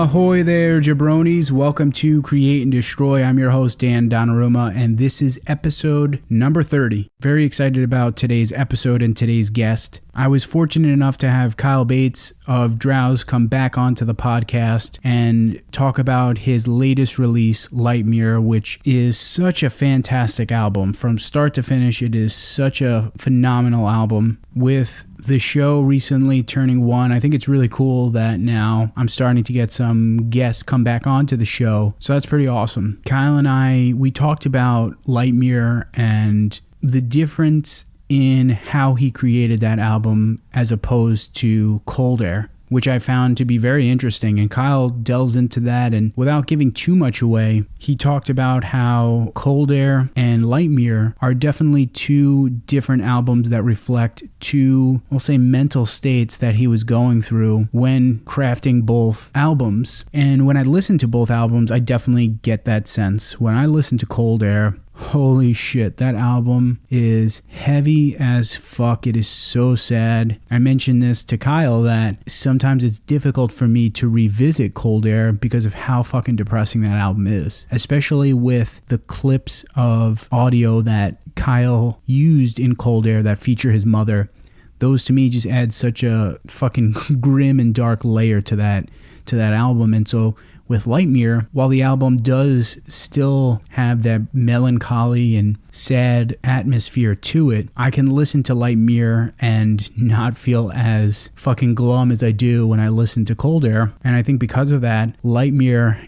Ahoy there, jabronis. Welcome to Create and Destroy. I'm your host, Dan Donnarumma, and this is episode number 30. Very excited about today's episode and today's guest. I was fortunate enough to have Kyle Bates of Drowse come back onto the podcast and talk about his latest release, Light Mirror, which is such a fantastic album. From start to finish, it is such a phenomenal album. With the show recently turning 1, I think it's really cool that now I'm starting to get some guests come back onto the show. So that's pretty awesome. Kyle and we talked about Light Mirror and the difference in how he created that album as opposed to Cold Air, which I found to be very interesting. And Kyle delves into that, and without giving too much away, he talked about how Cold Air and Light Mirror are definitely two different albums that reflect two, we'll say, mental states that he was going through when crafting both albums. And when I listen to both albums, I definitely get that sense. When I listen to Cold Air, holy shit, that album is heavy as fuck. It is so sad. I mentioned this to Kyle that sometimes it's difficult for me to revisit Cold Air because of how fucking depressing that album is, especially with the clips of audio that Kyle used in Cold Air that feature his mother. Those to me just add such a fucking grim and dark layer to that album. And so with Light Mirror, while the album does still have that melancholy and sad atmosphere to it, I can listen to Light Mirror and not feel as fucking glum as I do when I listen to Cold Air. And I think because of that, Light Mirror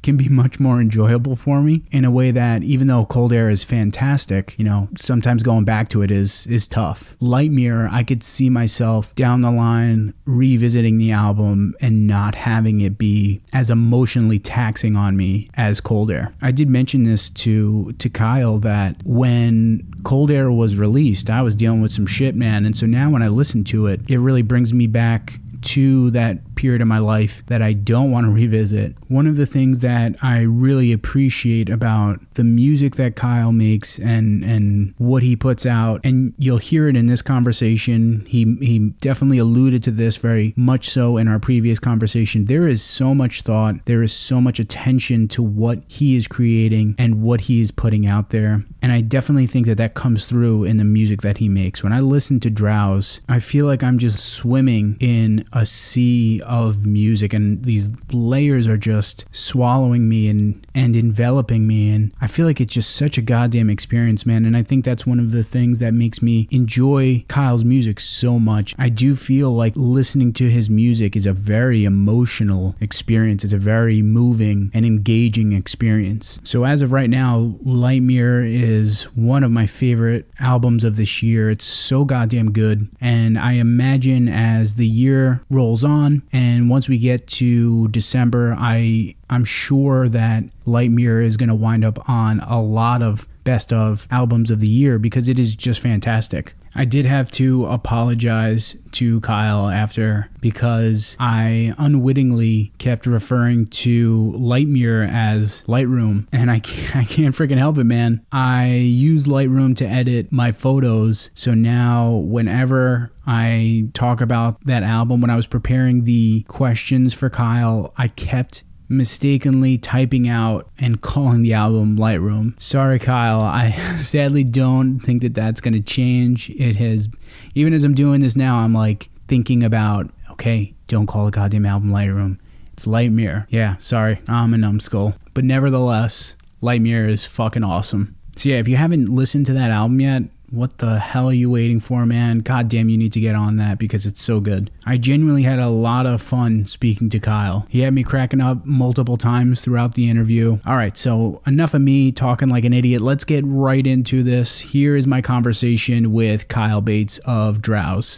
can be much more enjoyable for me in a way that, even though Cold Air is fantastic, sometimes going back to it is tough. Light Mirror, I could see myself down the line revisiting the album and not having it be as emotionally taxing on me as Cold Air. I did mention this to Kyle that when Cold Air was released, I was dealing with some shit, man. And so now when I listen to it, it really brings me back to that period of my life that I don't want to revisit. One of the things that I really appreciate about the music that Kyle makes and what he puts out, and you'll hear it in this conversation, he definitely alluded to this very much so in our previous conversation. There is so much thought, there is so much attention to what he is creating and what he is putting out there. And I definitely think that comes through in the music that he makes. When I listen to Drowse, I feel like I'm just swimming in a sea of music, and these layers are just swallowing me and enveloping me, and I feel like it's just such a goddamn experience, man. And I think that's one of the things that makes me enjoy Kyle's music so much. I do feel like listening to his music is a very emotional experience. It's a very moving and engaging experience. So as of right now, Light Mirror is one of my favorite albums of this year. It's so goddamn good, and I imagine as the year rolls on and once we get to December, I'm sure that Light Mirror is going to wind up on a lot of best of albums of the year because it is just fantastic. I did have to apologize to Kyle after because I unwittingly kept referring to Light Mirror as Lightroom, and I can't freaking help it, man. I use Lightroom to edit my photos, so now whenever I talk about that album, when I was preparing the questions for Kyle, I kept mistakenly typing out and calling the album Lightroom. Sorry, Kyle. I sadly don't think that that's going to change. It has, even as I'm doing this now, I'm like thinking about, okay, don't call the goddamn album Lightroom. It's Light Mirror. Yeah, sorry. I'm a numbskull. But nevertheless, Light Mirror is fucking awesome. So yeah, if you haven't listened to that album yet, what the hell are you waiting for, man? God damn, you need to get on that because it's so good. I genuinely had a lot of fun speaking to Kyle. He had me cracking up multiple times throughout the interview. All right, so enough of me talking like an idiot. Let's get right into this. Here is my conversation with Kyle Bates of Drowse.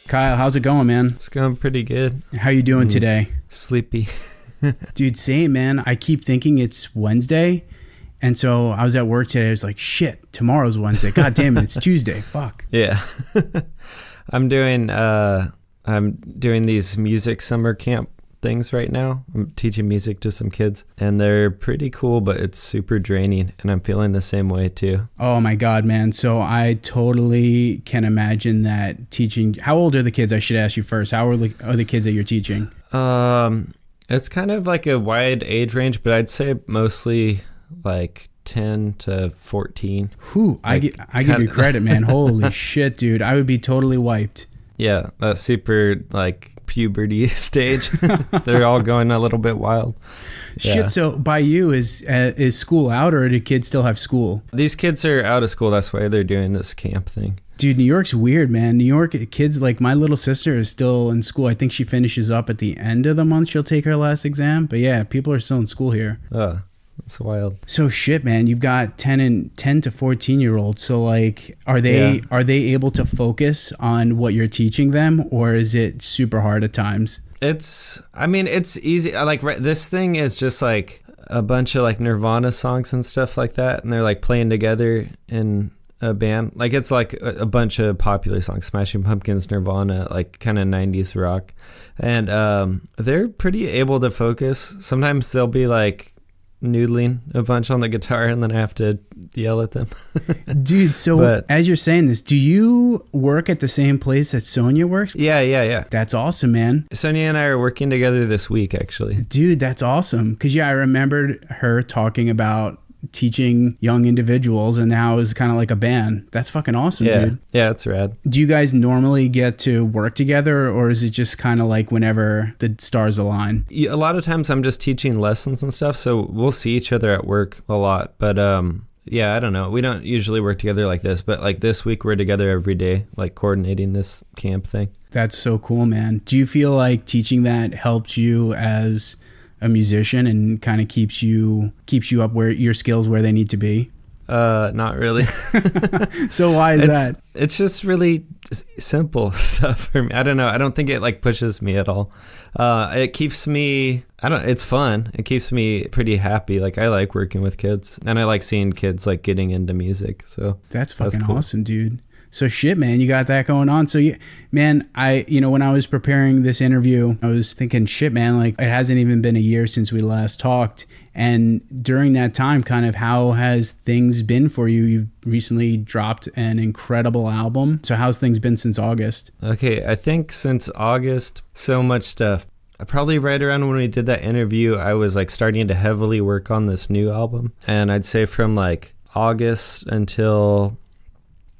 Kyle, how's it going, man? It's going pretty good. How you doing today? Sleepy. Dude, same, man. I keep thinking it's Wednesday, and so I was at work today. I was like, shit, tomorrow's Wednesday. God damn it, it's Tuesday. Fuck. Yeah. I'm doing I'm doing these music summer camp things right now. I'm teaching music to some kids, and they're pretty cool, but it's super draining, and I'm feeling the same way too. Oh my God, man. So I totally can imagine that teaching. How old are the kids? I should ask you first. How old are the kids that you're teaching? It's kind of like a wide age range, but I'd say mostly like 10 to 14. Whew, I give you credit, man. Holy shit, dude. I would be totally wiped. Yeah, that super like puberty stage. They're all going a little bit wild. Shit. Yeah. So by you, is school out, or do kids still have school? These kids are out of school. That's why they're doing this camp thing. Dude, New York's weird, man. New York kids, like my little sister is still in school. I think she finishes up at the end of the month. She'll take her last exam. But yeah, people are still in school here. That's wild. So shit, man, you've got 10 to 14-year-olds. So like, are they able to focus on what you're teaching them, or is it super hard at times? It's easy. Like this thing is just like a bunch of like Nirvana songs and stuff like that. And they're like playing together in a band. Like it's like a bunch of popular songs, Smashing Pumpkins, Nirvana, like kind of 90s rock. And they're pretty able to focus. Sometimes they'll be like noodling a bunch on the guitar, and then I have to yell at them. Dude, so as you're saying this, do you work at the same place that Sonia works? Yeah. That's awesome, man. Sonia and I are working together this week, actually. Dude, that's awesome. Because I remembered her talking about teaching young individuals, and now it's kind of like a band. That's fucking awesome, dude. Yeah, it's rad. Do you guys normally get to work together, or is it just kind of like whenever the stars align? A lot of times I'm just teaching lessons and stuff, so we'll see each other at work a lot. But yeah, I don't know. We don't usually work together like this, but like this week we're together every day, like coordinating this camp thing. That's so cool, man. Do you feel like teaching that helped you as a musician and kind of keeps you up where your skills where they need to be? Not really. So why is that? It's just really simple stuff for me. I don't know. I don't think it like pushes me at all. It keeps me, it's fun. It keeps me pretty happy. Like I like working with kids, and I like seeing kids like getting into music. So that's fucking awesome, dude. So shit, man, you got that going on. So yeah, man, when I was preparing this interview, I was thinking, shit, man, like it hasn't even been a year since we last talked. And during that time, kind of how has things been for you? You've recently dropped an incredible album. So how's things been since August? Okay, I think since August, so much stuff. Probably right around when we did that interview, I was like starting to heavily work on this new album. And I'd say from like August until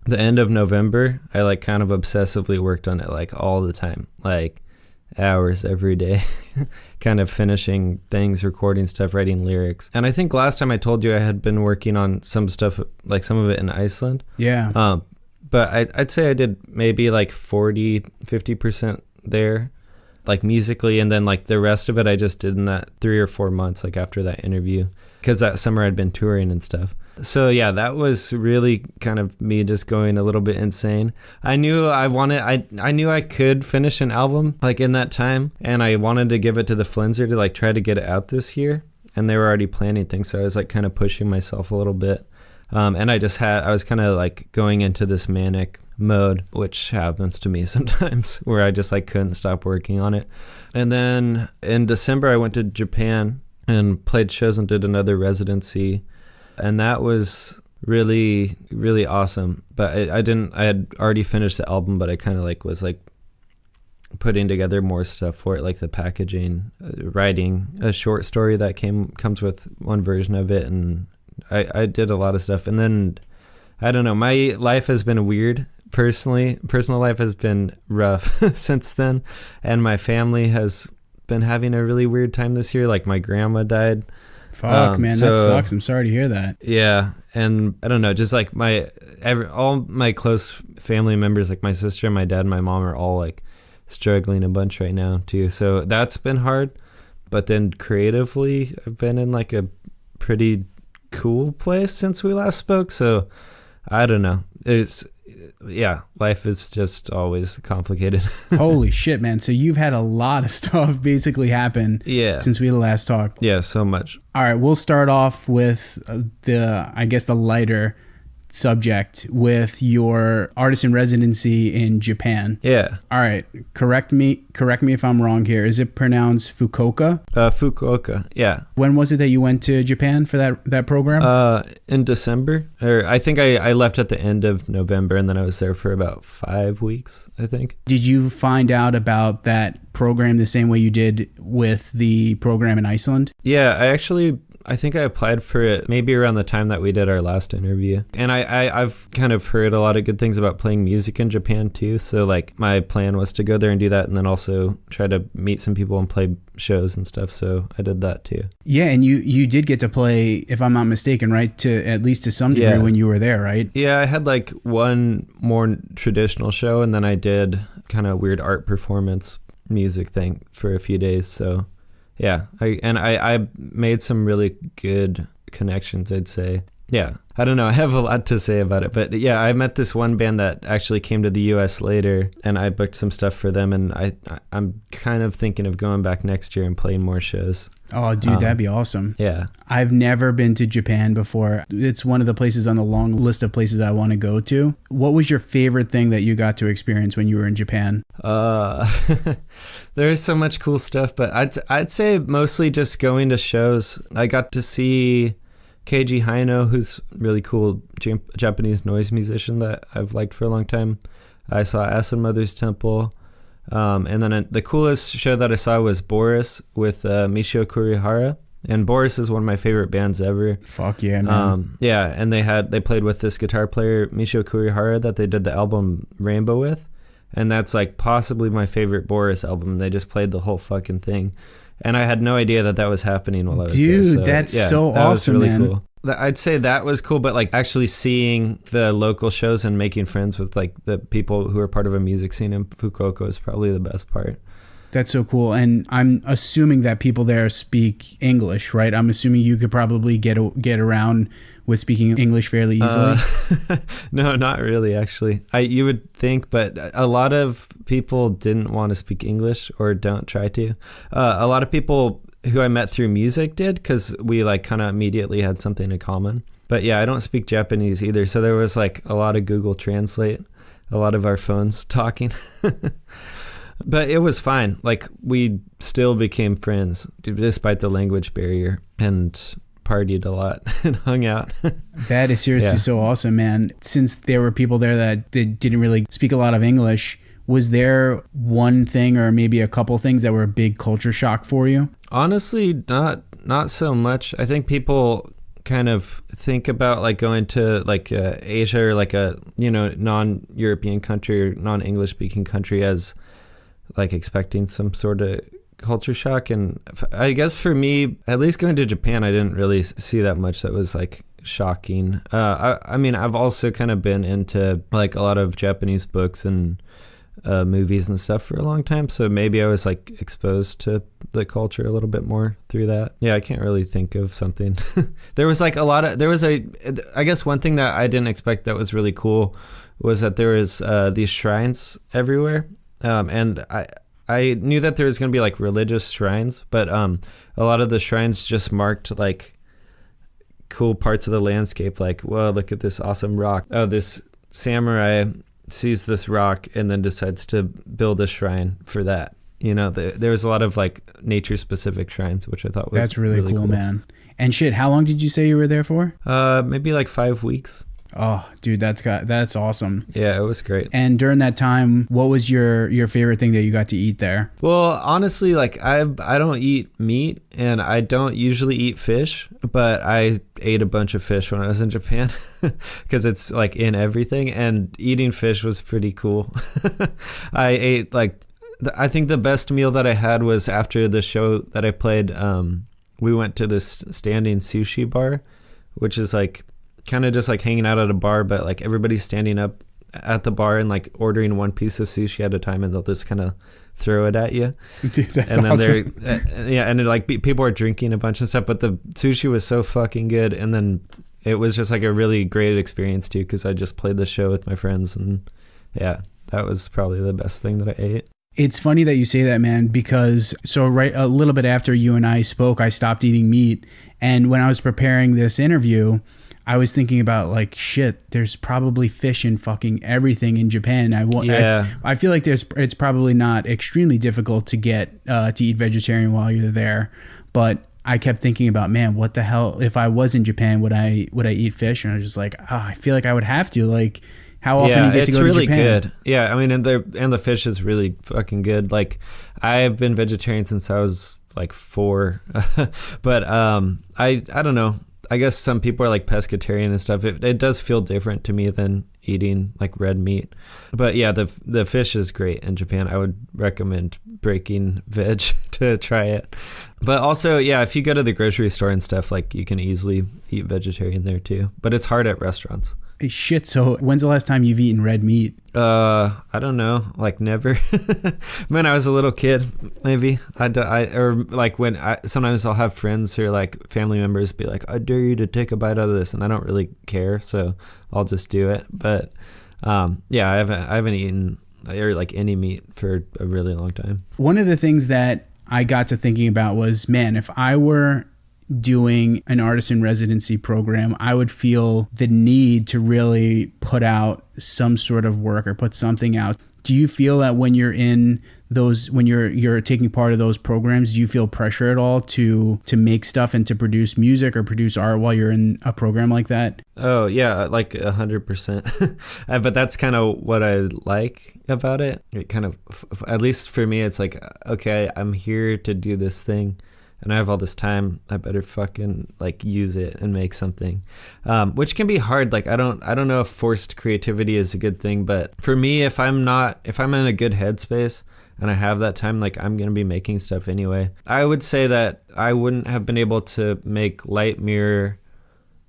the end of November, I like kind of obsessively worked on it like all the time, like hours every day, kind of finishing things, recording stuff, writing lyrics. And I think last time I told you I had been working on some stuff, like some of it in Iceland. Yeah. But I'd say I did maybe like 50% there, like musically. And then like the rest of it I just did in that 3 or 4 months, like after that interview, because that summer I'd been touring and stuff. So yeah, that was really kind of me just going a little bit insane. I knew I could finish an album like in that time, and I wanted to give it to the Flenser to like try to get it out this year, and they were already planning things, so I was like kind of pushing myself a little bit. And I was kind of like going into this manic mode, which happens to me sometimes, where I just like couldn't stop working on it. And then in December I went to Japan and played shows and did another residency. And that was really, really awesome. But I had already finished the album, but I kind of like was like putting together more stuff for it, like the packaging, writing a short story that comes with one version of it. And I did a lot of stuff. And then, I don't know, my life has been weird. Personal life has been rough since then. And my family has been having a really weird time this year. Like my grandma died. Fuck, man, that sucks. I'm sorry to hear that. Yeah, and I don't know, just like all my close family members, like my sister, my dad, and my mom are all like struggling a bunch right now too. So that's been hard. But then creatively, I've been in like a pretty cool place since we last spoke. So I don't know. Life is just always complicated. Holy shit, man. So you've had a lot of stuff basically happen since we last talked. Yeah, so much. All right, we'll start off with the lighter subject with your artist-in-residency in Japan. Yeah. All right. Correct me if I'm wrong here. Is it pronounced Fukoka? Fukuoka. Yeah. When was it that you went to Japan for that program? In December. Or I think I left at the end of November, and then I was there for about 5 weeks, I think. Did you find out about that program the same way you did with the program in Iceland? Yeah, I think I applied for it maybe around the time that we did our last interview. And I've kind of heard a lot of good things about playing music in Japan too. So like my plan was to go there and do that, and then also try to meet some people and play shows and stuff. So I did that too. Yeah, and you did get to play, if I'm not mistaken, right? To at least to some degree when you were there, right? Yeah, I had like one more traditional show, and then I did kind of weird art performance music thing for a few days. So yeah, I made some really good connections, I'd say. Yeah, I don't know. I have a lot to say about it. But yeah, I met this one band that actually came to the U.S. later, and I booked some stuff for them. And I'm kind of thinking of going back next year and playing more shows. Oh, dude, that'd be awesome. Yeah. I've never been to Japan before. It's one of the places on the long list of places I want to go to. What was your favorite thing that you got to experience when you were in Japan? There's so much cool stuff, but I'd say mostly just going to shows. I got to see Keiji Haino, who's really cool Japanese noise musician that I've liked for a long time. I saw Acid Mother's Temple. And then the coolest show that I saw was Boris with Michio Kurihara. And Boris is one of my favorite bands ever. Fuck yeah, man. Yeah, and they played with this guitar player, Michio Kurihara, that they did the album Rainbow with. And that's like possibly my favorite Boris album. They just played the whole fucking thing. And I had no idea that was happening while I was there. Dude, that's so that awesome, was really man. cool. I'd say that was cool, but like actually seeing the local shows and making friends with like the people who are part of a music scene in Fukuoka is probably the best part. That's so cool. And I'm assuming that people there speak English, right? I'm assuming you could probably get around with speaking English fairly easily. No, not really, actually. You would think, but a lot of people didn't want to speak English or don't try to. A lot of people who I met through music did, because we like kind of immediately had something in common. But yeah, I don't speak Japanese either. So there was like a lot of Google Translate, a lot of our phones talking. But it was fine. Like we still became friends despite the language barrier, and partied a lot and hung out. That is seriously so awesome, man. Since there were people there that didn't really speak a lot of English, was there one thing or maybe a couple things that were a big culture shock for you? Honestly, not so much. I think people kind of think about like going to like Asia or like a non-European country or non-English speaking country as like expecting some sort of culture shock. And I guess for me, at least going to Japan, I didn't really see that much that was like shocking. I mean, I've also kind of been into like a lot of Japanese books and movies and stuff for a long time, so maybe I was like exposed to the culture a little bit more through that. Yeah, I can't really think of something. I guess one thing that I didn't expect that was really cool was that there was these shrines everywhere, and I knew that there was going to be like religious shrines, but a lot of the shrines just marked like cool parts of the landscape, like, whoa, look at this awesome rock. Oh, this samurai sees this rock and then decides to build a shrine for that. There was a lot of like nature specific shrines, which I thought was really cool, man. And shit, how long did you say you were there for? Maybe like 5 weeks. Oh, dude, that's awesome. Yeah, it was great. And during that time, what was your favorite thing that you got to eat there? Well, honestly, like I don't eat meat and I don't usually eat fish, but I ate a bunch of fish when I was in Japan because it's like in everything, and eating fish was pretty cool. I ate I think the best meal that I had was after the show that I played. We went to this standing sushi bar, which is like kind of just like hanging out at a bar, but like everybody's standing up at the bar and like ordering one piece of sushi at a time, and they'll just kind of throw it at you. Dude, that's and then awesome. And like people are drinking a bunch and stuff, but the sushi was so fucking good. And then it was just like a really great experience too, because I just played the show with my friends, and yeah, that was probably the best thing that I ate. It's funny that you say that, man, because right a little bit after you and I spoke, I stopped eating meat. And when I was preparing this interview, I was thinking about like, shit, there's probably fish in fucking everything in Japan. I feel like it's probably not extremely difficult to get to eat vegetarian while you're there, but I kept thinking about, man, what the hell, if I was in Japan, would I eat fish? And I was just like, I feel like I would have to. Like, how often you get to go to Japan? It's really good. Yeah, I mean, and the fish is really fucking good. Like, I've been vegetarian since I was like 4, but I don't know. I guess some people are like pescatarian and stuff. It does feel different to me than eating like red meat. But yeah, the fish is great in Japan. I would recommend breaking veg to try it. But also, yeah, if you go to the grocery store and stuff, like you can easily eat vegetarian there too. But it's hard at restaurants. Shit, so when's the last time you've eaten red meat? I don't know, like never. When I was a little kid, maybe. Sometimes I'll have friends or like family members be like, I dare you to take a bite out of this, and I don't really care, so I'll just do it. But yeah, I haven't eaten or like any meat for a really long time. One of the things that I got to thinking about was, man, if I were doing an artist-in-residency program, I would feel the need to really put out some sort of work or put something out. Do you feel that when you're in those, when you're taking part of those programs, do you feel pressure at all to make stuff and to produce music or produce art while you're in a program like that? Oh yeah, like 100%. But that's kind of what I like about it. It kind of, at least for me, it's like, okay, I'm here to do this thing, and I have all this time, I better fucking like use it and make something, which can be hard. Like, I don't know if forced creativity is a good thing, but for me, if I'm in a good headspace and I have that time, like I'm going to be making stuff anyway. I would say that I wouldn't have been able to make Light Mirror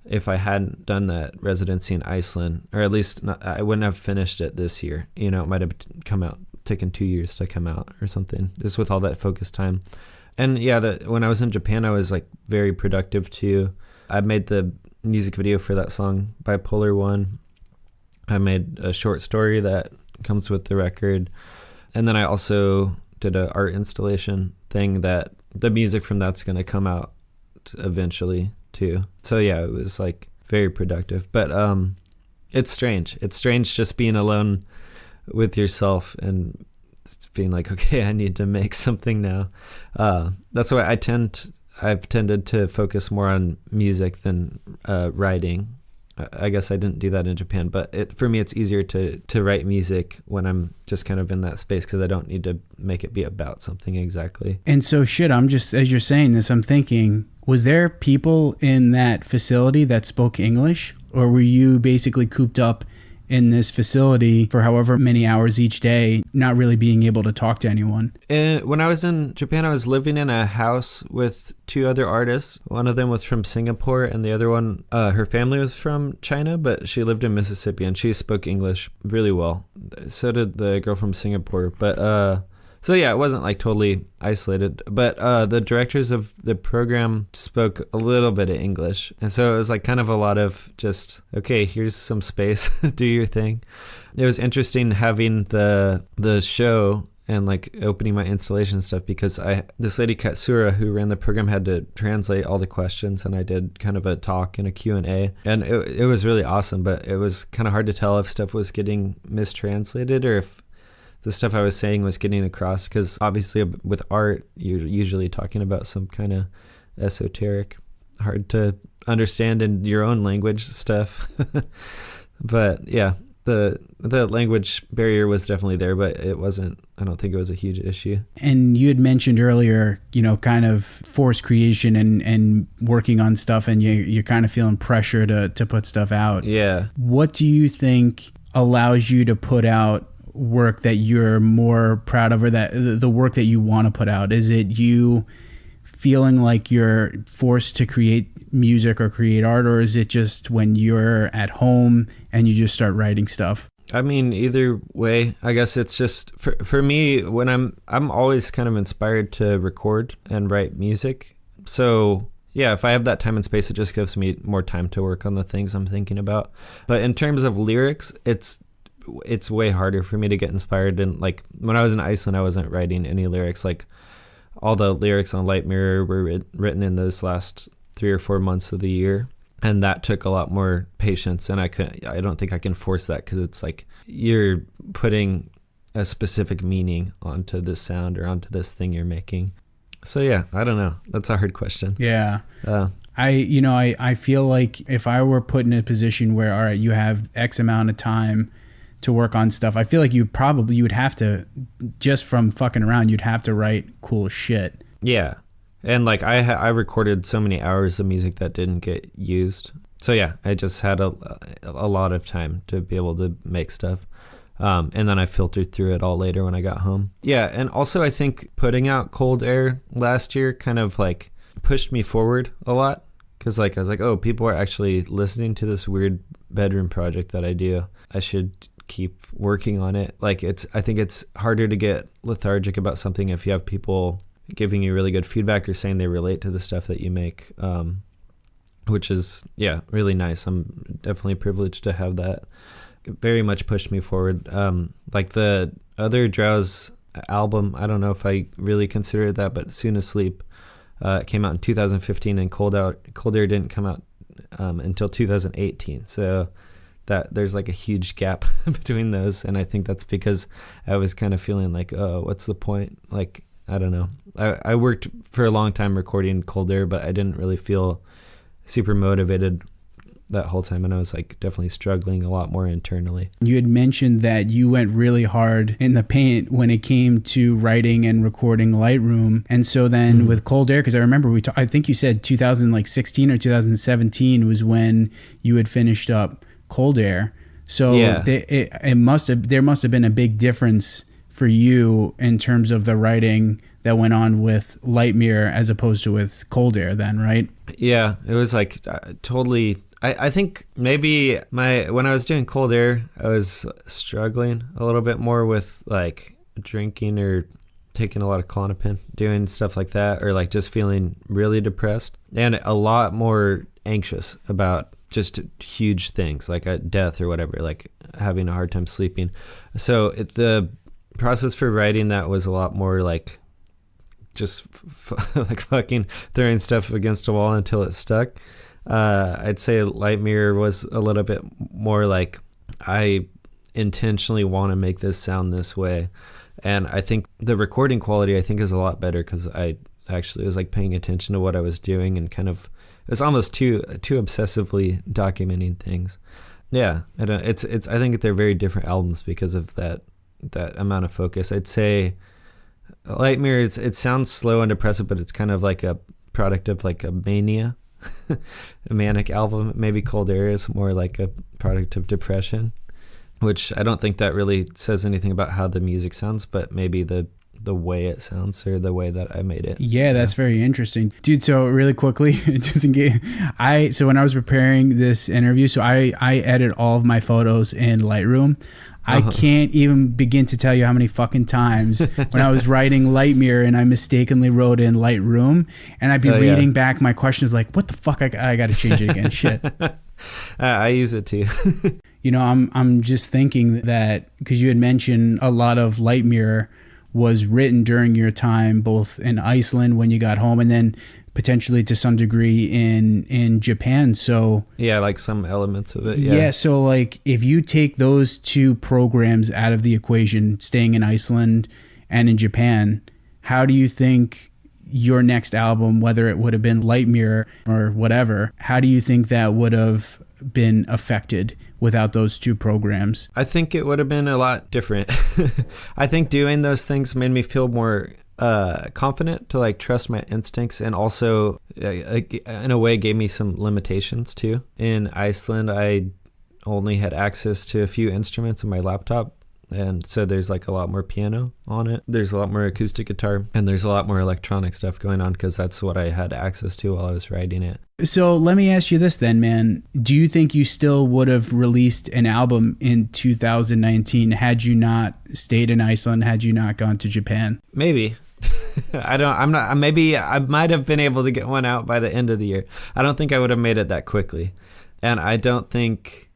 if I hadn't done that residency in Iceland, or at least I wouldn't have finished it this year. You know, it might have taken 2 years to come out or something, just with all that focused time. And yeah, when I was in Japan, I was like very productive too. I made the music video for that song, Bipolar One. I made a short story that comes with the record. And then I also did an art installation thing that the music from that's going to come out eventually too. So yeah, it was like very productive. But it's strange. It's strange just being alone with yourself and being like, okay, I need to make something now. That's why I've tended to focus more on music than writing. I guess I didn't do that in Japan, but for me, it's easier to write music when I'm just kind of in that space, because I don't need to make it be about something exactly. And so I'm just, as you're saying this, I'm thinking, was there people in that facility that spoke English, or were you basically cooped up in this facility for however many hours each day, not really being able to talk to anyone? When I was in Japan, I was living in a house with 2 other artists. One of them was from Singapore, and the other one, her family was from China, but she lived in Mississippi, and she spoke English really well. So did the girl from Singapore. But so yeah, it wasn't like totally isolated, but the directors of the program spoke a little bit of English. And so it was like kind of a lot of just, okay, here's some space, do your thing. It was interesting having the show and like opening my installation stuff, because this lady Katsura who ran the program had to translate all the questions, and I did kind of a talk and a Q&A, and it was really awesome, but it was kind of hard to tell if stuff was getting mistranslated or if the stuff I was saying was getting across, because obviously with art, you're usually talking about some kind of esoteric, hard to understand in your own language stuff. But yeah, the language barrier was definitely there, but I don't think it was a huge issue. And you had mentioned earlier, kind of forced creation and working on stuff, and you're kind of feeling pressure to put stuff out. Yeah. What do you think allows you to put out work that you're more proud of, or that the work that you want to put out? Is it you feeling like you're forced to create music or create art, or is it just when you're at home and you just start writing stuff? I mean, either way. I guess it's just for me, when I'm always kind of inspired to record and write music. So yeah, if I have that time and space, it just gives me more time to work on the things I'm thinking about. But in terms of lyrics, it's way harder for me to get inspired. And like when I was in Iceland, I wasn't writing any lyrics. Like all the lyrics on Light Mirror were written in those last 3 or 4 months of the year. And that took a lot more patience, and I don't think I can force that, because it's like you're putting a specific meaning onto this sound or onto this thing you're making. So yeah, I don't know. That's a hard question. Yeah. I feel like if I were put in a position where, all right, you have X amount of time to work on stuff, I feel like you would have to, just from fucking around, you'd have to write cool shit. Yeah. And like I recorded so many hours of music that didn't get used. So yeah, I just had a lot of time to be able to make stuff. And then I filtered through it all later when I got home. Yeah, and also I think putting out Cold Air last year kind of like pushed me forward a lot. Because like I was like, oh, people are actually listening to this weird bedroom project that I do. I should keep working on it. Like I think it's harder to get lethargic about something if you have people giving you really good feedback or saying they relate to the stuff that you make, which is, yeah, really nice. I'm definitely privileged to have that. It very much pushed me forward. Like the other Drowse album, I don't know if I really consider it that, but Soon Asleep came out in 2015, and Cold Air didn't come out until 2018. So that there's like a huge gap between those, and I think that's because I was kind of feeling like, oh, what's the point? Like, I don't know. I worked for a long time recording Cold Air, but I didn't really feel super motivated that whole time, and I was like definitely struggling a lot more internally. You had mentioned that you went really hard in the paint when it came to writing and recording Lightroom, and so then with Cold Air, because I remember I think you said 2016 or 2017 was when you had finished up Cold Air. So yeah. There must have been a big difference for you in terms of the writing that went on with Light Mirror as opposed to with Cold Air then, right? Yeah, it was like totally. I think maybe when I was doing Cold Air, I was struggling a little bit more with like drinking or taking a lot of Klonopin, doing stuff like that, or like just feeling really depressed and a lot more anxious about just huge things like a death or whatever, like having a hard time sleeping. So the process for writing that was a lot more like just like fucking throwing stuff against a wall until it stuck. I'd say Light Mirror was a little bit more like, I intentionally want to make this sound this way. And I think the recording quality, I think, is a lot better because I actually was like paying attention to what I was doing and kind of, it's almost too obsessively documenting things. Yeah. I think they're very different albums because of that amount of focus. I'd say Light Mirror, it sounds slow and depressive, but it's kind of like a product of like a mania, a manic album. Maybe Cold Air is more like a product of depression, which I don't think that really says anything about how the music sounds, but maybe the way it sounds or the way that I made it. Yeah, that's very interesting. Dude, so really quickly, just in case, so when I was preparing this interview, so I edit all of my photos in Lightroom. I can't even begin to tell you how many fucking times when I was writing Light Mirror and I mistakenly wrote in Lightroom, and I'd be reading back my questions like, what the fuck, I got to change it again. Shit. I use it too. You know, I'm just thinking that because you had mentioned a lot of Light Mirror was written during your time both in Iceland when you got home and then potentially to some degree in Japan. So yeah, like some elements of it. Yeah. So like if you take those two programs out of the equation, staying in Iceland and in Japan, how do you think your next album, whether it would have been Light Mirror or whatever, how do you think that would have been affected without those two programs? I think it would have been a lot different. I think doing those things made me feel more confident to like trust my instincts, and also in a way gave me some limitations too. In Iceland, I only had access to a few instruments on my laptop, and so there's like a lot more piano on it. There's a lot more acoustic guitar, and there's a lot more electronic stuff going on because that's what I had access to while I was writing it. So let me ask you this then, man. Do you think you still would have released an album in 2019 had you not stayed in Iceland, had you not gone to Japan? Maybe. Maybe I might have been able to get one out by the end of the year. I don't think I would have made it that quickly. And I think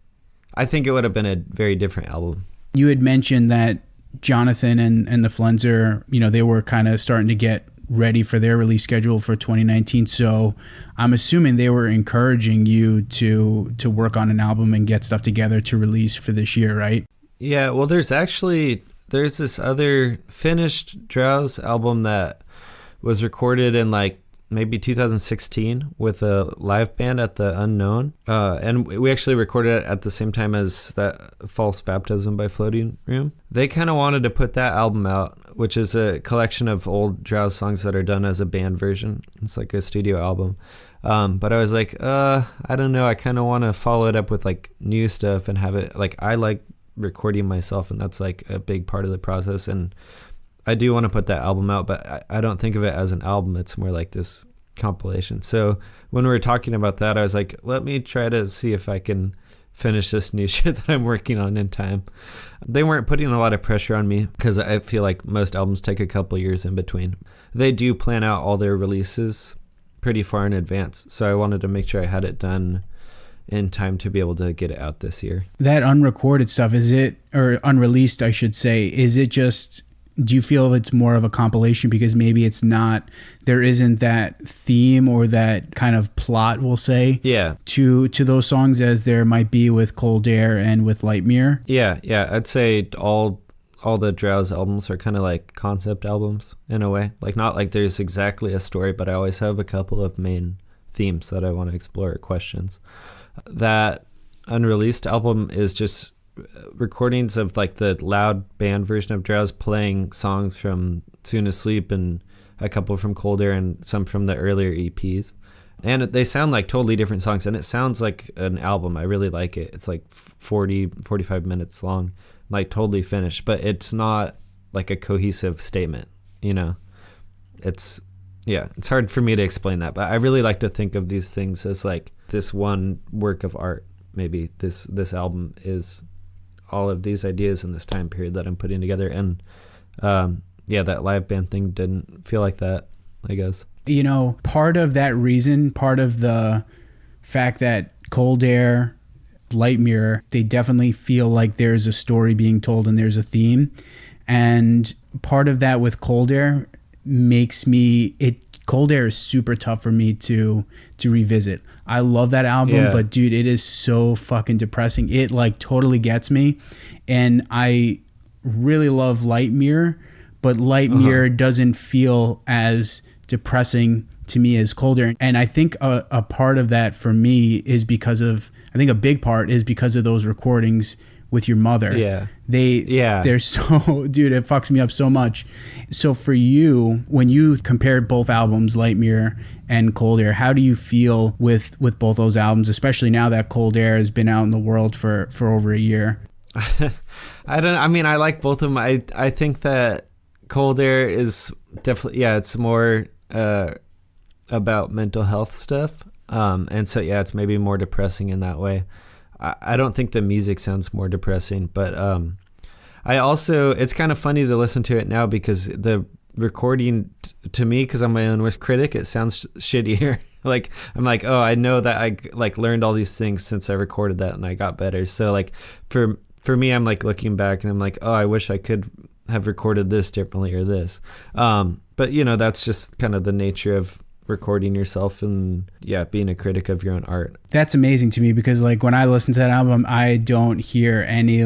it would have been a very different album. You had mentioned that Jonathan and the Flenser, you know, they were kind of starting to get ready for their release schedule for 2019. So I'm assuming they were encouraging you to work on an album and get stuff together to release for this year, right? Yeah, well, there's this other finished Drowse album that was recorded in like maybe 2016 with a live band at the Unknown. And we actually recorded it at the same time as that False Baptism by Floating Room. They kind of wanted to put that album out, which is a collection of old Drowse songs that are done as a band version. It's like a studio album. But I was like, I don't know. I kind of want to follow it up with like new stuff and have it like, I like recording myself, and that's like a big part of the process. And I do want to put that album out, but I don't think of it as an album. It's more like this compilation. So when we were talking about that, I was like, let me try to see if I can finish this new shit that I'm working on in time. They weren't putting a lot of pressure on me because I feel like most albums take a couple years in between. They do plan out all their releases pretty far in advance. So I wanted to make sure I had it done in time to be able to get it out this year. That unrecorded stuff, or unreleased, I should say, do you feel it's more of a compilation because maybe there isn't that theme or that kind of plot, we'll say, to those songs as there might be with Cold Air and with Lightmere? Yeah. I'd say all the Drowse albums are kind of like concept albums in a way. Like not like there's exactly a story, but I always have a couple of main themes that I want to explore, or questions. That unreleased album is just recordings of like the loud band version of Drowse playing songs from Soon Asleep and a couple from Cold Air and some from the earlier EPs. And they sound like totally different songs, and it sounds like an album. I really like it. It's like 45 minutes long, like totally finished, but it's not like a cohesive statement, you know? It's hard for me to explain that, but I really like to think of these things as like this one work of art. Maybe this album is all of these ideas in this time period that I'm putting together. And that live band thing didn't feel like that, I guess. You know, part of that reason, part of the fact that Cold Air, Lightmere, they definitely feel like there's a story being told and there's a theme. And part of that with Cold Air Cold Air is super tough for me to revisit. I love that album, but dude, it is so fucking depressing. It like totally gets me. And I really love Lightmere, but Lightmere doesn't feel as depressing to me as Cold Air. And I think a part of that for me is a big part is because of those recordings with your mother. They're so, dude, it fucks me up so much. So for you, when you compared both albums, Lightmere and Cold Air, how do you feel with both those albums, especially now that Cold Air has been out in the world for over a year? I like both of them. I think that Cold Air is definitely, it's more about mental health stuff. And so, it's maybe more depressing in that way. I don't think the music sounds more depressing, but it's kind of funny to listen to it now because the recording to me, because I'm my own worst critic, it sounds shittier. Like I'm like, oh, I know that I like learned all these things since I recorded that and I got better. So like for me, I'm like looking back and I'm like, oh, I wish I could have recorded this differently or this. But you know, that's just kind of the nature of recording yourself and being a critic of your own art. That's amazing to me because like when I listen to that album, I don't hear any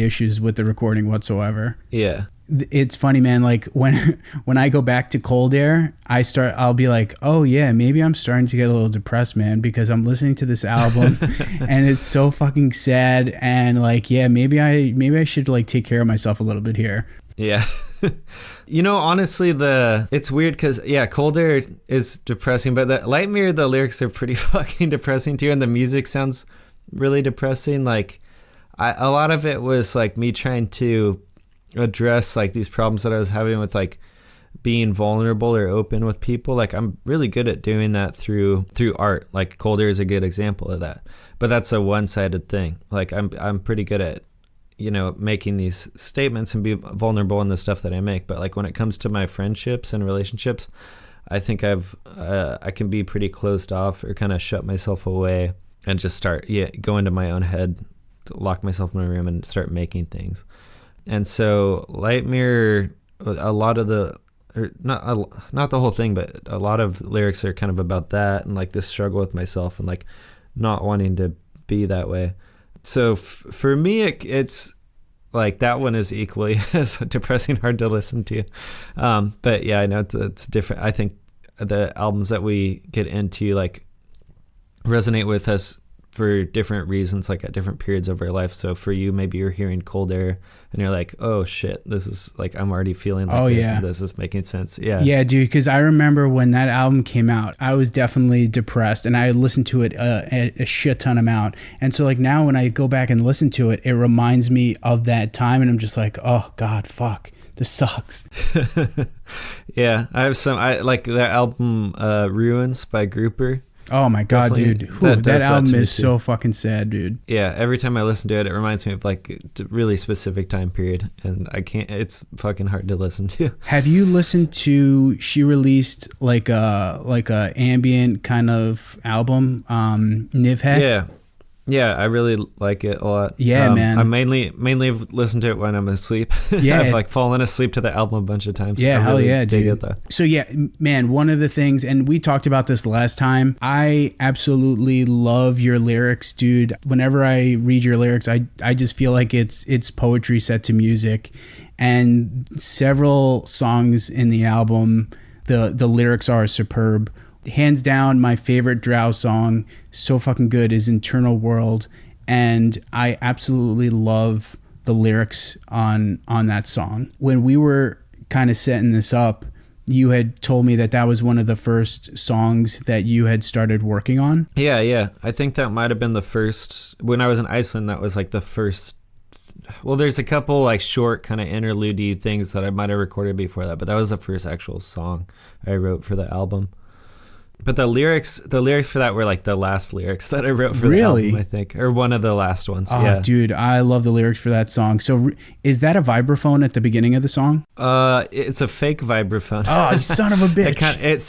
issues with the recording whatsoever. Yeah. It's funny, man. Like when I go back to Cold Air, I'll be like, oh yeah, maybe I'm starting to get a little depressed, man, because I'm listening to this album and it's so fucking sad. And like, maybe I should like take care of myself a little bit here. Yeah. You know, honestly, it's weird because, Cold Air is depressing, but the Lightmere, the lyrics are pretty fucking depressing too, and the music sounds really depressing. Like, a lot of it was like me trying to address like these problems that I was having with like being vulnerable or open with people. Like, I'm really good at doing that through art. Like, Cold Air is a good example of that, but that's a one-sided thing. Like, I'm pretty good at, you know, making these statements and be vulnerable in the stuff that I make. But like when it comes to my friendships and relationships, I think I can be pretty closed off or kind of shut myself away and just start, go into my own head, lock myself in my room and start making things. And so Lightmere, a lot of the or not the whole thing, but a lot of lyrics are kind of about that and like this struggle with myself and like not wanting to be that way. So for me, it's like that one is equally as depressing, hard to listen to. But yeah, I know it's different. I think the albums that we get into like resonate with us for different reasons, like at different periods of our life. So for you, maybe you're hearing Cold Air and you're like, oh shit, this is like, I'm already feeling like this and this is making sense. Yeah, dude, because I remember when that album came out, I was definitely depressed and I listened to it a shit ton amount. And so like now when I go back and listen to it, it reminds me of that time and I'm just like, oh God, fuck, this sucks. Yeah, I like the album Ruins by Grouper. Oh my God, dude. That album is so fucking sad, dude. Yeah, every time I listen to it, it reminds me of like a really specific time period and I can't, it's fucking hard to listen to. Have you listened to, she released like a ambient kind of album, Nivhek? Yeah, I really like it a lot. Yeah, man. I mainly listen to it when I'm asleep. Yeah. I've like fallen asleep to the album a bunch of times. Yeah, hell yeah, dig dude. it though. So yeah, man, one of the things, and we talked about this last time, I absolutely love your lyrics, dude. Whenever I read your lyrics, I just feel like it's poetry set to music. And several songs in the album, the lyrics are superb. Hands down, my favorite Drowse song, so fucking good, is Internal World, and I absolutely love the lyrics on that song. When we were kind of setting this up, you had told me that was one of the first songs that you had started working on. Yeah. I think that might have been the first, when I was in Iceland, that was like the first. Well, there's a couple like short kind of interlude-y things that I might have recorded before that, but that was the first actual song I wrote for the album. But the lyrics for that were like the last lyrics that I wrote for the album, I think, or one of the last ones. Oh, yeah, dude, I love the lyrics for that song. So, is that a vibraphone at the beginning of the song? It's a fake vibraphone. Oh, you son of a bitch! It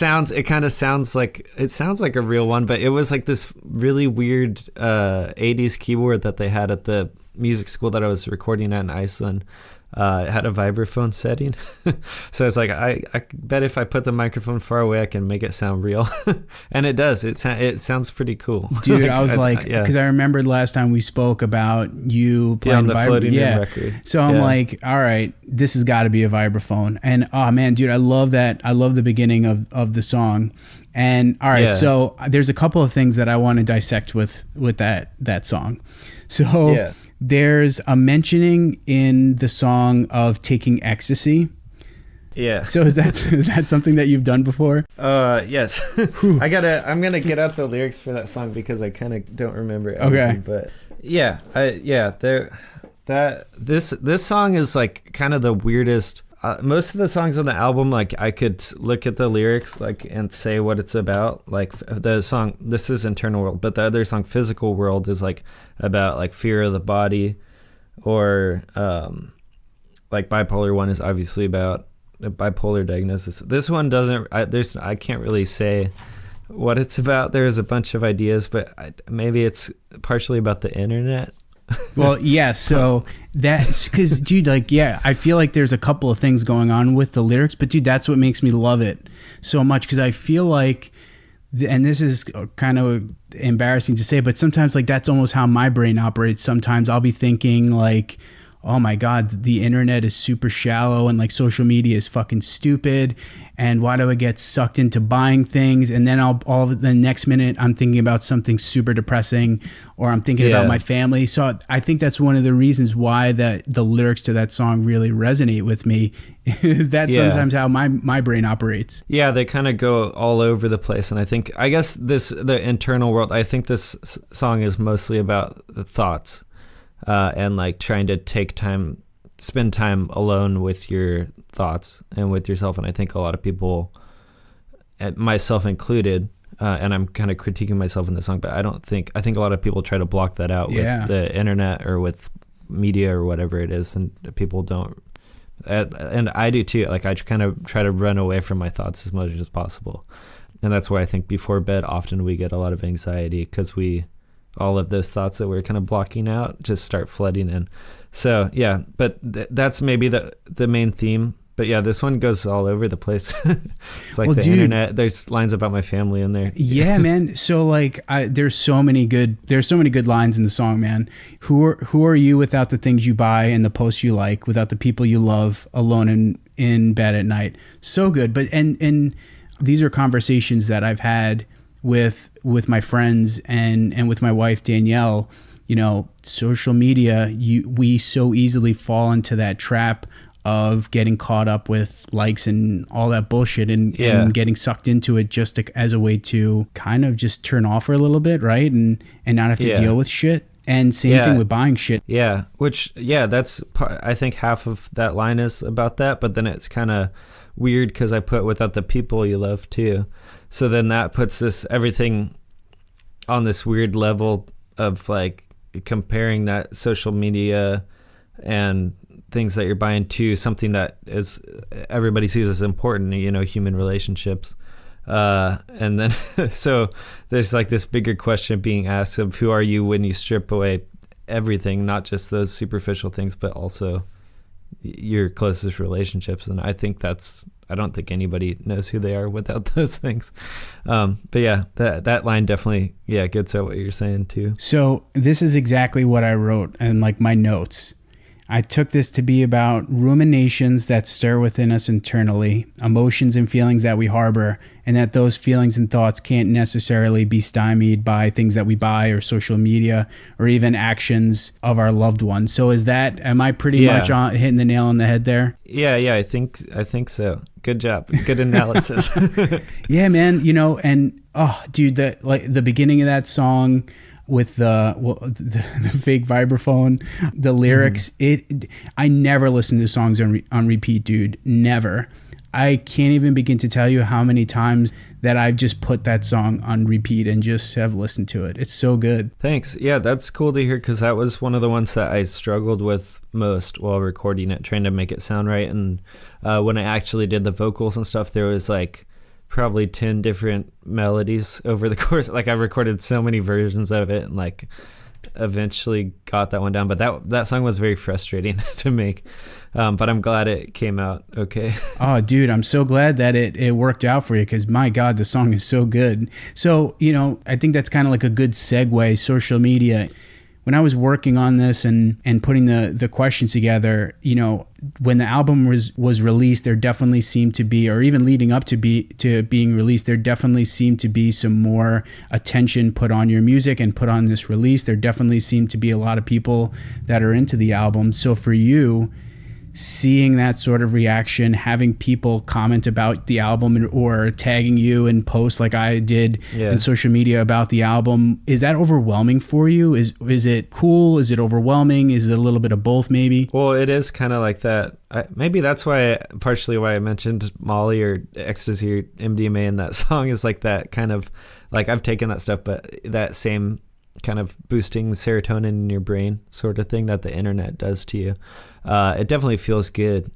sounds like a real one, but it was like this really weird 80s keyboard that they had at the music school that I was recording at in Iceland. It had a vibraphone setting. So it's like, I bet if I put the microphone far away, I can make it sound real. And it does. It sounds pretty cool. Dude, I was like, because I remembered last time we spoke about you playing on the floating in record. So I'm like, all right, this has got to be a vibraphone. And oh man, dude, I love that. I love the beginning of the song. And all right, so there's a couple of things that I want to dissect with that song. So there's a mentioning in the song of taking ecstasy. Yeah. So is that something that you've done before? Yes. I'm gonna get out the lyrics for that song because I kind of don't remember everything. Okay. But this song is like kind of the weirdest. Most of the songs on the album, like I could look at the lyrics like and say what it's about. Like the song, this is Internal World, but the other song, Physical World, is like about like fear of the body, or like Bipolar 1 is obviously about a bipolar diagnosis. This one doesn't. I can't really say what it's about. There's a bunch of ideas, but maybe it's partially about the internet. Well, yeah, so that's because, dude, like, yeah, I feel like there's a couple of things going on with the lyrics, but dude, that's what makes me love it so much, because I feel like, and this is kind of embarrassing to say, but sometimes like that's almost how my brain operates. Sometimes I'll be thinking like, oh my God, the internet is super shallow and like social media is fucking stupid. And why do I get sucked into buying things? And then the next minute I'm thinking about something super depressing, or I'm thinking about my family. So I think that's one of the reasons why the lyrics to that song really resonate with me, is that sometimes how my brain operates. Yeah, they kind of go all over the place. And I guess the Internal World, I think this song is mostly about the thoughts. And like trying to spend time alone with your thoughts and with yourself. And I think a lot of people, myself included, and I'm kind of critiquing myself in the song, but I think a lot of people try to block that out with the internet or with media or whatever it is. And people don't, and I do too. Like I kind of try to run away from my thoughts as much as possible. And that's why I think before bed, often we get a lot of anxiety, because all of those thoughts that we're kind of blocking out just start flooding in. So yeah, but that's maybe the main theme. But yeah, this one goes all over the place. It's like internet. There's lines about my family in there. Yeah, man. So like, there's so many good lines in the song, man. Who are you without the things you buy and the posts you like, without the people you love, alone in bed at night? So good. But and these are conversations that I've had with my friends and with my wife Danielle. You know, social media, we so easily fall into that trap of getting caught up with likes and all that bullshit and getting sucked into it just as a way to kind of just turn off for a little bit, right? And not have to deal with shit. And same thing with buying shit. Yeah, which, that's, I think half of that line is about that, but then it's kind of weird because I put without the people you love too. So then that puts this everything on this weird level of like comparing that social media and things that you're buying to something that is everybody sees as important, you know, human relationships. And then so there's like this bigger question being asked of who are you when you strip away everything, not just those superficial things, but also your closest relationships. And I think I don't think anybody knows who they are without those things. But yeah, that line definitely, gets at what you're saying too. So this is exactly what I wrote in like my notes. I took this to be about ruminations that stir within us internally, emotions and feelings that we harbor, and that those feelings and thoughts can't necessarily be stymied by things that we buy or social media or even actions of our loved ones. So am I pretty much hitting the nail on the head there? Yeah, I think so. Good job. Good analysis. Yeah, man. You know, and dude, the beginning of that song with the fake vibraphone, the lyrics, I never listen to songs on repeat, dude. Never. I can't even begin to tell you how many times that I've just put that song on repeat and just have listened to it. It's so good. Thanks. Yeah, that's cool to hear because that was one of the ones that I struggled with most while recording it, trying to make it sound right. And when I actually did the vocals and stuff, there was like probably 10 different melodies over the course. Like I recorded so many versions of it and like eventually got that one down. But that song was very frustrating to make. But I'm glad it came out okay. Oh, dude, I'm so glad that it worked out for you because, my God, the song is so good. So, you know, I think that's kind of like a good segue, social media. When I was working on this and putting the questions together, you know, when the album was released, there definitely seemed to be, or even leading up to being released, there definitely seemed to be some more attention put on your music and put on this release. There definitely seemed to be a lot of people that are into the album. So for you, seeing that sort of reaction, having people comment about the album or tagging you in posts like I did in social media about the album, is that overwhelming for you? Is it cool? Is it overwhelming? Is it a little bit of both maybe? Well, it is kind of like that. Maybe that's partially why I mentioned Molly or ecstasy or MDMA in that song is like that kind of, like I've taken that stuff, but that same kind of boosting serotonin in your brain sort of thing that the internet does to you. It definitely feels good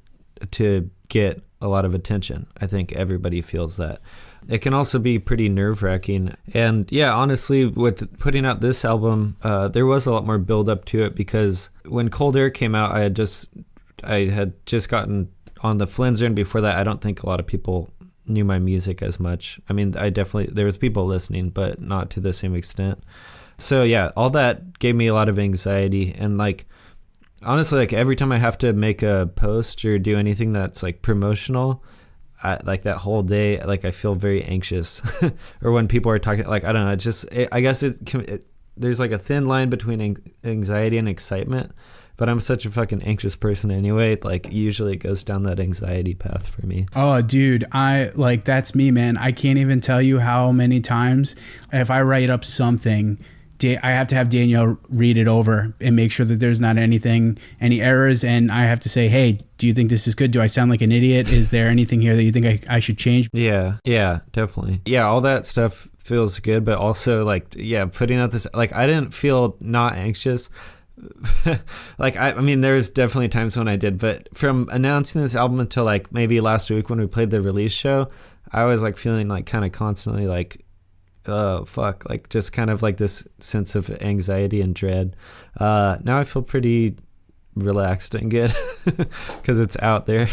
to get a lot of attention. I think everybody feels that. It can also be pretty nerve-wracking. And yeah, honestly, with putting out this album, there was a lot more build up to it because when Cold Air came out, I had just gotten on the Flenser, and before that, I don't think a lot of people knew my music as much. I mean, there was people listening, but not to the same extent. So yeah, all that gave me a lot of anxiety, and like honestly, like every time I have to make a post or do anything that's like promotional, like that whole day, like I feel very anxious. Or when people are talking, like I don't know, I guess there's like a thin line between anxiety and excitement. But I'm such a fucking anxious person anyway. Like usually it goes down that anxiety path for me. Oh, dude, that's me, man. I can't even tell you how many times if I write up something, I have to have Danielle read it over and make sure that there's not any errors. And I have to say, hey, do you think this is good? Do I sound like an idiot? Is there anything here that you think I should change? Yeah, definitely. Yeah, all that stuff feels good. But also like, putting out this, like I didn't feel not anxious. Like I mean there's definitely times when I did, but from announcing this album until like maybe last week when we played the release show, I was like feeling like kind of constantly like, oh fuck, like just kind of like this sense of anxiety and dread. Now I feel pretty relaxed and good because it's out there.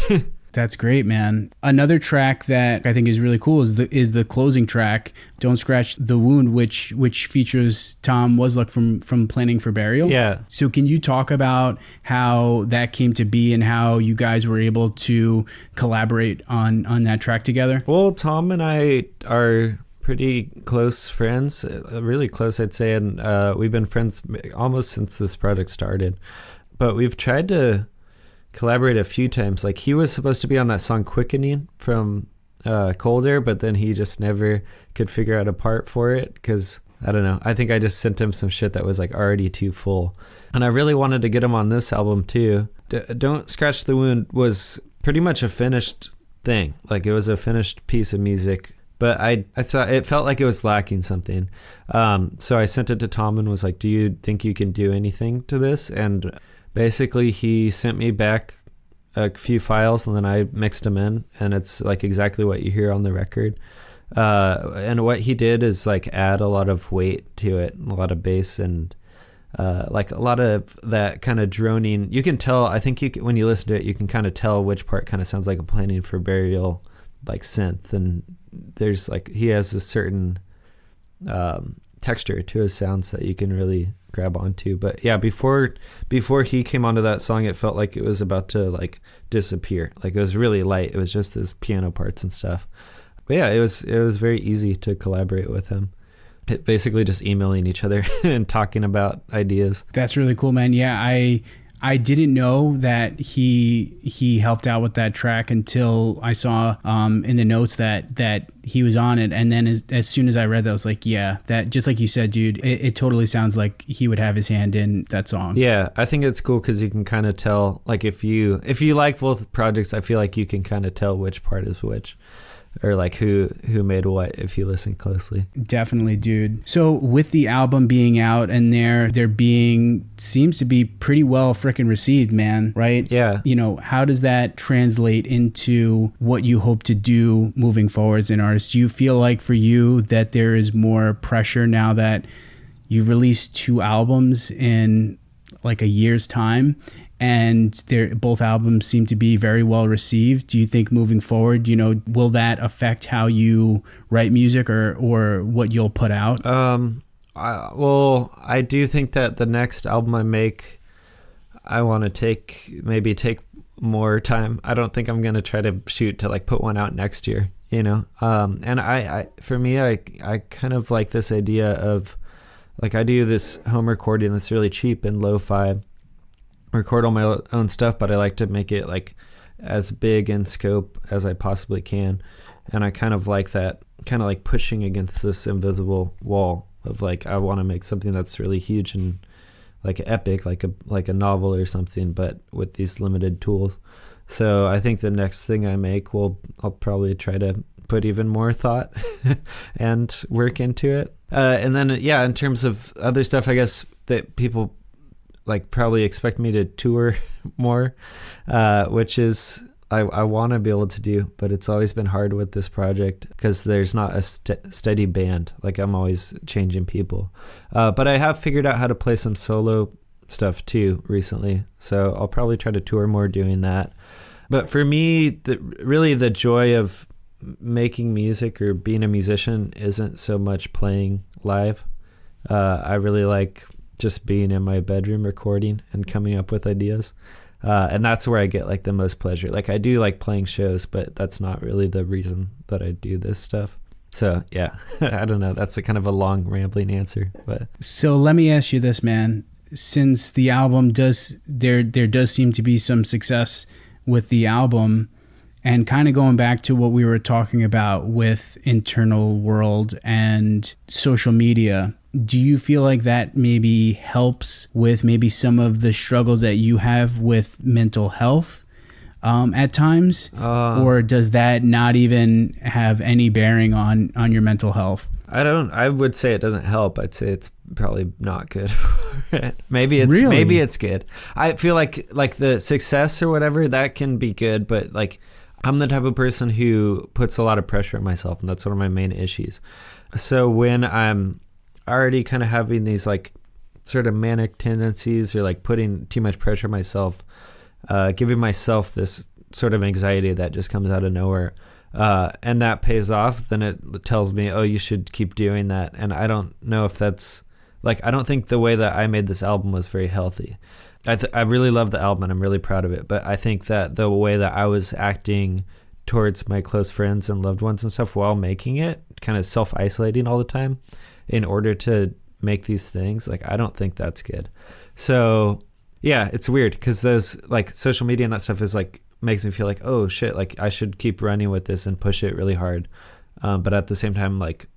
That's great, man. Another track that I think is really cool is the closing track, "Don't Scratch the Wound," which features Tom Wasluck from Planning for Burial. Yeah. So can you talk about how that came to be and how you guys were able to collaborate on that track together? Well, Tom and I are pretty close friends, really close, I'd say, and we've been friends almost since this project started. But we've tried to collaborate a few times. Like, he was supposed to be on that song "Quickening" from Cold Air, but then he just never could figure out a part for it because, I don't know, I think I just sent him some shit that was like already too full. And I really wanted to get him on this album too. "Don't Scratch the Wound" was pretty much a finished thing. Like, it was a finished piece of music, but I thought it felt like it was lacking something. So I sent it to Tom and was like, "Do you think you can do anything to this?" And basically, he sent me back a few files, and then I mixed them in, and it's like exactly what you hear on the record. And what he did is like add a lot of weight to it, a lot of bass, and like a lot of that kind of droning. You can tell, I think when you listen to it, you can kind of tell which part kind of sounds like a Planning for Burial like synth, and there's like, he has a certain texture to his sounds that you can really grab onto. But yeah, before he came onto that song, it felt like it was about to like disappear. Like, it was really light. It was just his piano parts and stuff. But yeah, it was very easy to collaborate with him. Basically just emailing each other and talking about ideas. That's really cool, man. Yeah, I didn't know that he helped out with that track until I saw in the notes that he was on it. And then as soon as I read that, I was like, yeah, that, just like you said, dude, it totally sounds like he would have his hand in that song. Yeah, I think it's cool because you can kind of tell, like, if you like both projects, I feel like you can kind of tell which part is which, or like who made what if you listen closely. Definitely, dude. So with the album being out and there being, seems to be pretty well frickin' received, man, right? Yeah. You know, how does that translate into what you hope to do moving forward as an artist? Do you feel like for you that there is more pressure now that you've released 2 albums in like a year's time, and both albums seem to be very well received? Do you think moving forward, you know, will that affect how you write music or what you'll put out? I do think that the next album I make, I want to take more time. I don't think I'm going to try to shoot to like put one out next year, you know? And for me, I kind of like this idea of, like, I do this home recording that's really cheap and lo-fi, record all my own stuff, but I like to make it like as big in scope as I possibly can. And I kind of like that, kind of like pushing against this invisible wall of like, I want to make something that's really huge and like epic, like a novel or something, but with these limited tools. So I think the next thing I make I'll probably try to put even more thought and work into it. And then, yeah, in terms of other stuff, I guess that people like probably expect me to tour more, which is I want to be able to do, but it's always been hard with this project because there's not a steady band. Like, I'm always changing people, but I have figured out how to play some solo stuff too recently, so I'll probably try to tour more doing that. But for me, really the joy of making music or being a musician isn't so much playing live. I really like just being in my bedroom recording and coming up with ideas. And that's where I get like the most pleasure. Like, I do like playing shows, but that's not really the reason that I do this stuff. So yeah, I don't know. That's a kind of a long rambling answer, but. So let me ask you this, man, since the album there does seem to be some success with the album, and kind of going back to what we were talking about with internal world and social media, do you feel like that maybe helps with maybe some of the struggles that you have with mental health at times? Or does that not even have any bearing on your mental health? I would say it doesn't help. I'd say it's probably not good. Maybe it's good. I feel like the success or whatever, that can be good, but like, I'm the type of person who puts a lot of pressure on myself, and that's one of my main issues. So when I'm already kind of having these like sort of manic tendencies or like putting too much pressure on myself, giving myself this sort of anxiety that just comes out of nowhere. And that pays off, then it tells me, oh, you should keep doing that. And I don't know if that's like, I don't think the way that I made this album was very healthy. I really love the album and I'm really proud of it. But I think that the way that I was acting towards my close friends and loved ones and stuff while making it, kind of self-isolating all the time in order to make these things, like, I don't think that's good. So yeah, it's weird because those like social media and that stuff is like, makes me feel like, oh shit, like I should keep running with this and push it really hard. But at the same time, like,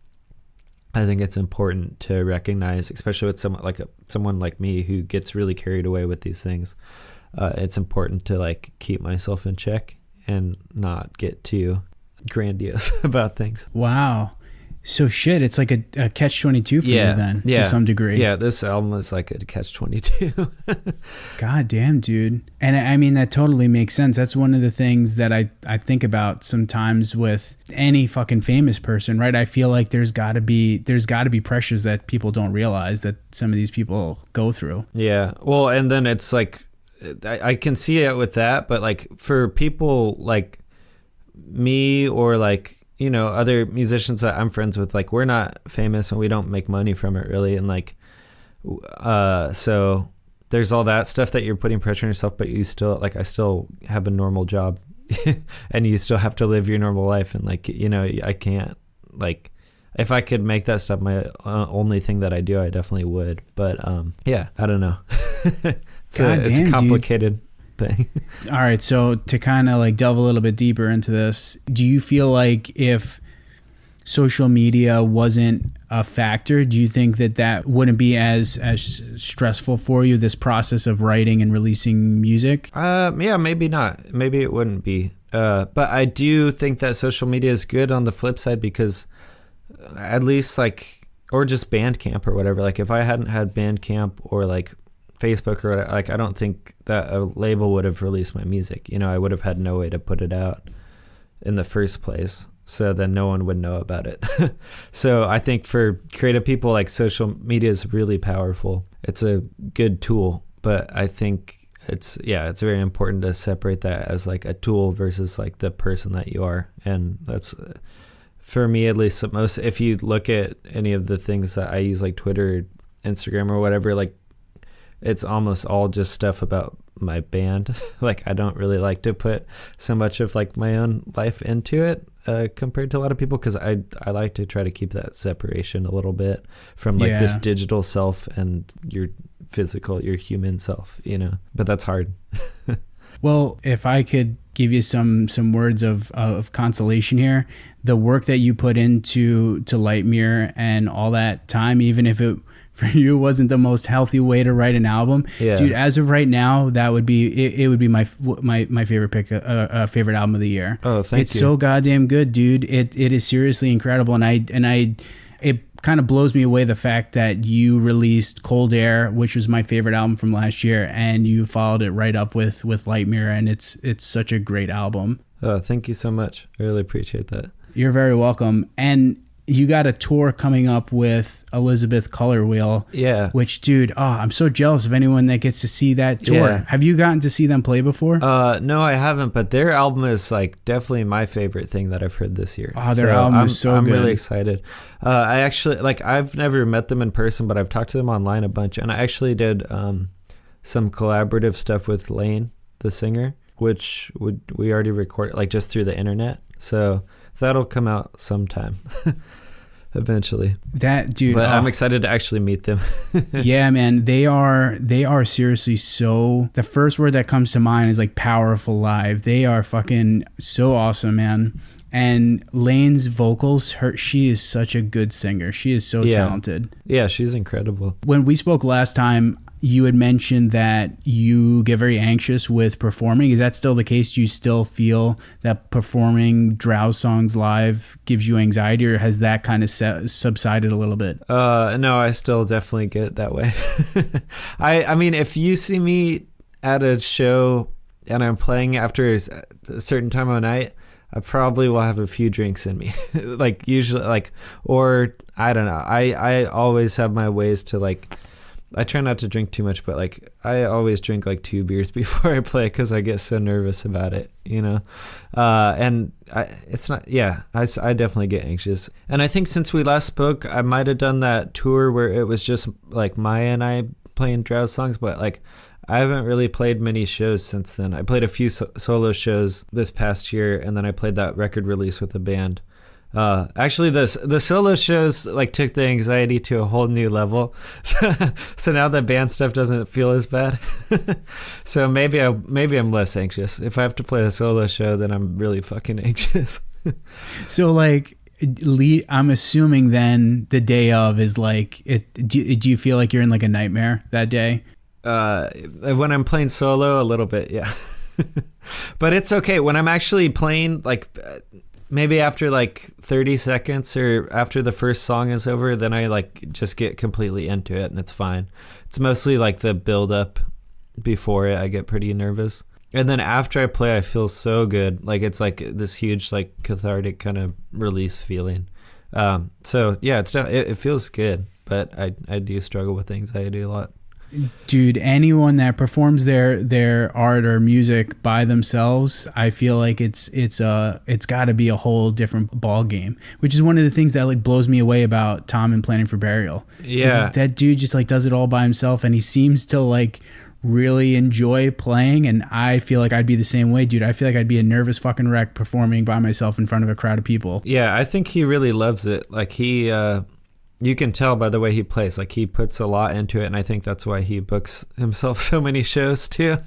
I think it's important to recognize, especially with someone like me who gets really carried away with these things. It's important to like keep myself in check and not get too grandiose about things. Wow. So shit, it's like a catch-22 for you then, to some degree. Yeah, this album is like a catch-22. God damn, dude. And I mean, that totally makes sense. That's one of the things that I think about sometimes with any fucking famous person, right? I feel like there's gotta be pressures that people don't realize that some of these people go through. Yeah. Well, and then it's like, I can see it with that, but like for people like me or like, you know, other musicians that I'm friends with, like, we're not famous and we don't make money from it really. And like, so there's all that stuff that you're putting pressure on yourself, but you still, like, I still have a normal job and you still have to live your normal life. And like, you know, I can't, like, if I could make that stuff my only thing that I do, I definitely would. But yeah, I don't know. It's a complicated thing. All right, so to kind of like delve a little bit deeper into this, do you feel like if social media wasn't a factor, do you think that wouldn't be as stressful for you, this process of writing and releasing music? Yeah, maybe not. Maybe it wouldn't be. But I do think that social media is good on the flip side, because at least like, or just Bandcamp or whatever, like if I hadn't had Bandcamp or like Facebook or whatever, like I don't think that a label would have released my music. You know, I would have had no way to put it out in the first place, so then no one would know about it. So I think for creative people, like, social media is really powerful. It's a good tool, but I think it's very important to separate that as like a tool versus like the person that you are. And that's, for me at least, most, if you look at any of the things that I use, like Twitter, Instagram or whatever, like it's almost all just stuff about my band. Like, I don't really like to put so much of like my own life into it compared to a lot of people, because I like to try to keep that separation a little bit from like this digital self and your physical, your human self, you know. But that's hard. Well, if I could give you some words of consolation here, the work that you put into Lightmere and all that time, even if it for you wasn't the most healthy way to write an album, dude, as of right now, that would be it would be my favorite pick, favorite album of the year. Oh, thank you. It's so goddamn good, dude. It is seriously incredible, and it kind of blows me away, the fact that you released Cold Air, which was my favorite album from last year, and you followed it right up with Lightmere, and it's such a great album. Oh, thank you so much. I really appreciate that. You're very welcome. And you got a tour coming up with Elizabeth Color Wheel. Yeah. Which, dude, I'm so jealous of anyone that gets to see that tour. Yeah. Have you gotten to see them play before? No, I haven't, but their album is like definitely my favorite thing that I've heard this year. Oh, their album is so good. I'm really excited. I actually, like, I've never met them in person, but I've talked to them online a bunch, and I actually did some collaborative stuff with Lane, the singer, which we already recorded, like, just through the internet. So that'll come out sometime. Eventually. That, dude. But I'm excited to actually meet them. Yeah, man. They are seriously so, the first word that comes to mind is like powerful live. They are fucking so awesome, man. And Lane's vocals, she is such a good singer. She is so talented. Yeah, she's incredible. When we spoke last time, you had mentioned that you get very anxious with performing. Is that still the case? Do you still feel that performing Drowse songs live gives you anxiety, or has that kind of subsided a little bit? No, I still definitely get that way. I mean, if you see me at a show and I'm playing after a certain time of night, I probably will have a few drinks in me. Like, usually, like, or I don't know. I always have my ways to, like, I try not to drink too much, but like I always drink like 2 beers before I play because I get so nervous about it, you know. And it's not, yeah, I definitely get anxious. And I think since we last spoke, I might have done that tour where it was just like Maya and I playing Drowse songs, but like I haven't really played many shows since then. I played a few solo shows this past year, and then I played that record release with the band. Actually, the solo shows like took the anxiety to a whole new level. So now the band stuff doesn't feel as bad. So maybe I'm less anxious. If I have to play a solo show, then I'm really fucking anxious. So like, I'm assuming then the day of is like, do you feel like you're in like a nightmare that day? When I'm playing solo, a little bit, yeah. But it's okay. When I'm actually playing, like maybe after like 30 seconds or after the first song is over, then I like just get completely into it and it's fine. It's mostly like the build up before it, I get pretty nervous. And then after I play, I feel so good. Like it's like this huge, like cathartic kind of release feeling. So yeah, it feels good, but I do struggle with anxiety a lot. Dude, anyone that performs their art or music by themselves, I feel like it's got to be a whole different ball game, which is one of the things that like blows me away about Tom and Planning for Burial. Yeah, that dude just like does it all by himself, and he seems to like really enjoy playing, and I feel like I'd be the same way, dude. I feel like I'd be a nervous fucking wreck performing by myself in front of a crowd of people. Yeah, I think he really loves it. Like he you can tell by the way he plays, like he puts a lot into it, and I think that's why he books himself so many shows too.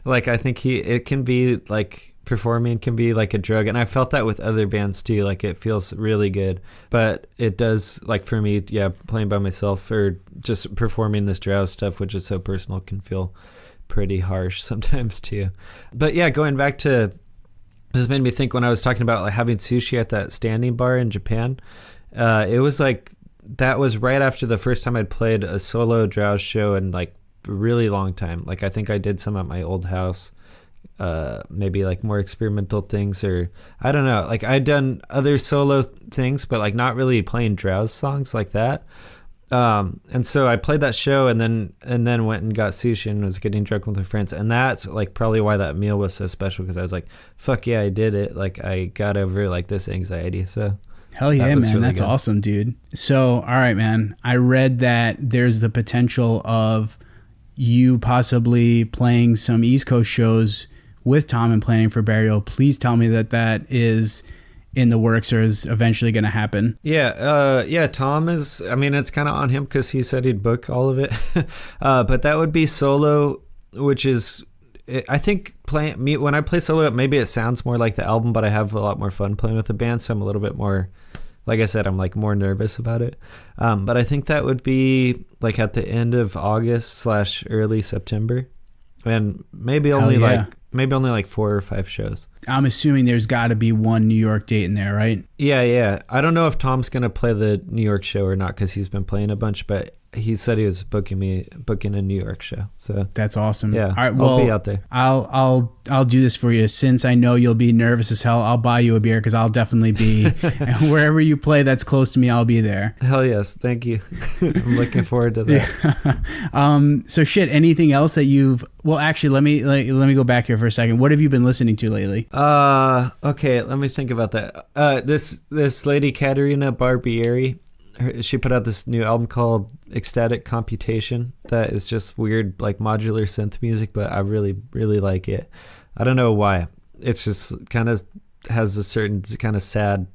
Like I think it can be like performing can be like a drug, and I felt that with other bands too. Like it feels really good, but it does, like for me, yeah, playing by myself or just performing this Drowse stuff, which is so personal, can feel pretty harsh sometimes too. But yeah, going back to, this made me think when I was talking about like having sushi at that standing bar in Japan, it was like, that was right after the first time I'd played a solo Drowse show in like a really long time. Like I think I did some at my old house, maybe like more experimental things, or I don't know. Like I'd done other solo things, but like not really playing Drowse songs like that. And so I played that show and then went and got sushi and was getting drunk with my friends. And that's like probably why that meal was so special, because I was like, fuck yeah, I did it. Like I got over like this anxiety. So hell yeah, man. Really that's good. Awesome, dude. So, all right, man. I read that there's the potential of you possibly playing some East Coast shows with Tom and Planning for Burial. Please tell me that is in the works or is eventually going to happen. Yeah. Tom is, I mean, it's kind of on him because he said he'd book all of it. But that would be solo, which is, I think when I play solo, maybe it sounds more like the album, but I have a lot more fun playing with the band. So I'm a little bit more, like I said, I'm like more nervous about it. But I think that would be like at the end of August / early September, and maybe only like 4 or 5 shows. I'm assuming there's got to be one New York date in there, right? Yeah. I don't know if Tom's going to play the New York show or not, because he's been playing a bunch, but he said he was booking a New York show. So that's awesome. Yeah. All right, well, I'll be out there. I'll do this for you. Since I know you'll be nervous as hell, I'll buy you a beer, because I'll definitely be and wherever you play that's close to me, I'll be there. Hell yes. Thank you. I'm looking forward to that. Yeah. So shit, anything else that well, actually, let me go back here for a second. What have you been listening to lately? Okay, let me think about that. This lady, Katerina Barbieri, she put out this new album called Ecstatic Computation that is just weird, like modular synth music, but I really, really like it. I don't know why. It's just kind of has a certain kind of sad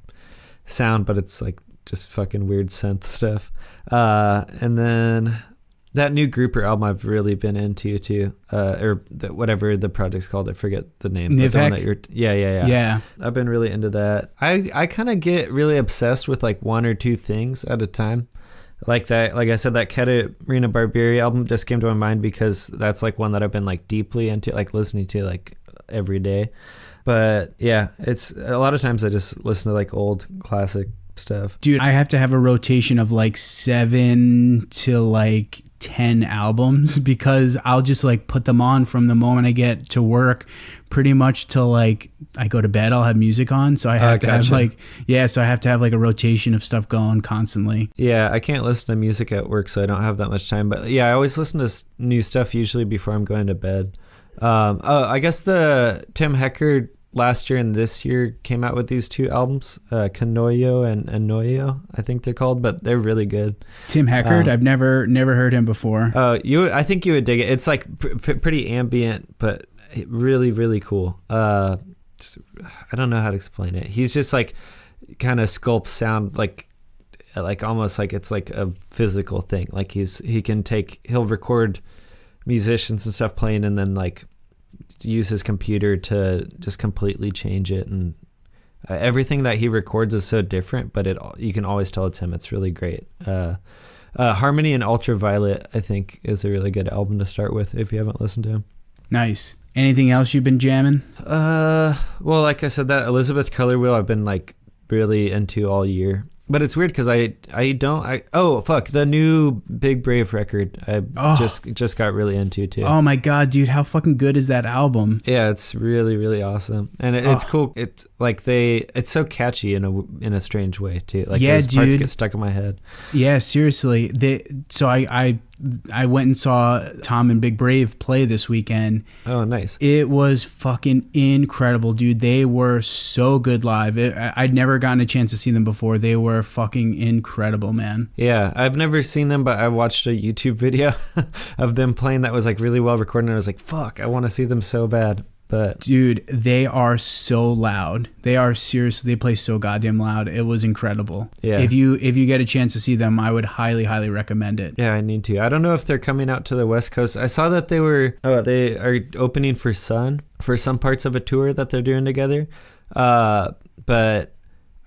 sound, but it's like just fucking weird synth stuff. And then that new Grouper album I've really been into too, or whatever the project's called. I forget the name. Yeah. I've been really into that. I kind of get really obsessed with like 1 or 2 things at a time. Like that, like I said, that Katerina Barbieri album just came to my mind because that's like one that I've been like deeply into, like listening to like every day. But yeah, it's a lot of times I just listen to like old classic stuff. Dude, I have to have a rotation of like 7 to like 10 albums, because I'll just like put them on from the moment I get to work pretty much till like I go to bed. I'll have music on, so I have to have like so I have to have like a rotation of stuff going constantly. Yeah, I can't listen to music at work, so I don't have that much time. But yeah, I always listen to new stuff usually before I'm going to bed. I guess the Tim Hecker last year and this year came out with these 2 albums, Kanoyo and Anoyo, I think they're called, but they're really good. Tim Hecker, I've never heard him before. I think you would dig it. It's like pretty ambient, but really, really cool. I don't know how to explain it. He's just like kind of sculpts sound like almost like it's like a physical thing. Like he'll record musicians and stuff playing and then like use his computer to just completely change it, and everything that he records is so different, but you can always tell it's him. It's really great. Harmony and Ultraviolet, I think, is a really good album to start with if you haven't listened to him. Nice. Anything else you've been jamming? Well, like I said, that Elizabeth Color Wheel I've been like really into all year. But it's weird because the new Big Brave record I just got really into too. Oh my god, dude, how fucking good is that album? Yeah, it's really, really awesome, and it's cool. It's like it's so catchy in a strange way too. Like those parts get stuck in my head. Yeah, seriously. So I went and saw Tom and Big Brave play this weekend. Oh, nice. It was fucking incredible, dude. They were so good live. I'd never gotten a chance to see them before. They were fucking incredible, man. Yeah, I've never seen them, but I watched a YouTube video of them playing that was like really well recorded, and I was like, fuck, I want to see them so bad. But dude, they are so loud. They play so goddamn loud. It was incredible. Yeah. If you get a chance to see them, I would highly recommend it. Yeah, I need to. I don't know if they're coming out to the West Coast. I saw that they are opening for Sun for some parts of a tour that they're doing together. But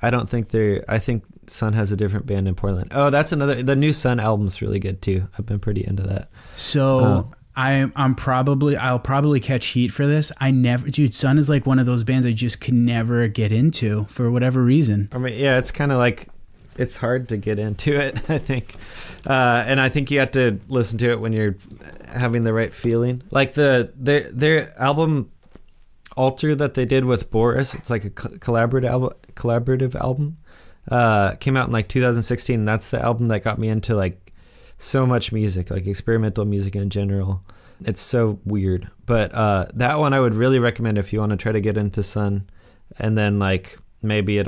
I don't think I think Sun has a different band in Portland. Oh, that's the new Sun album's really good too. I've been pretty into that. So I'll probably catch heat for this. Sun is like one of those bands I just could never get into for whatever reason. I mean, yeah, it's kind of like, it's hard to get into it, I think. And I think you have to listen to it when you're having the right feeling. Like their album Alter that they did with Boris, it's like a collaborative album. Came out in like 2016. That's the album that got me into like so much music, like experimental music in general. It's so weird, but that one I would really recommend if you want to try to get into Sun, and then like maybe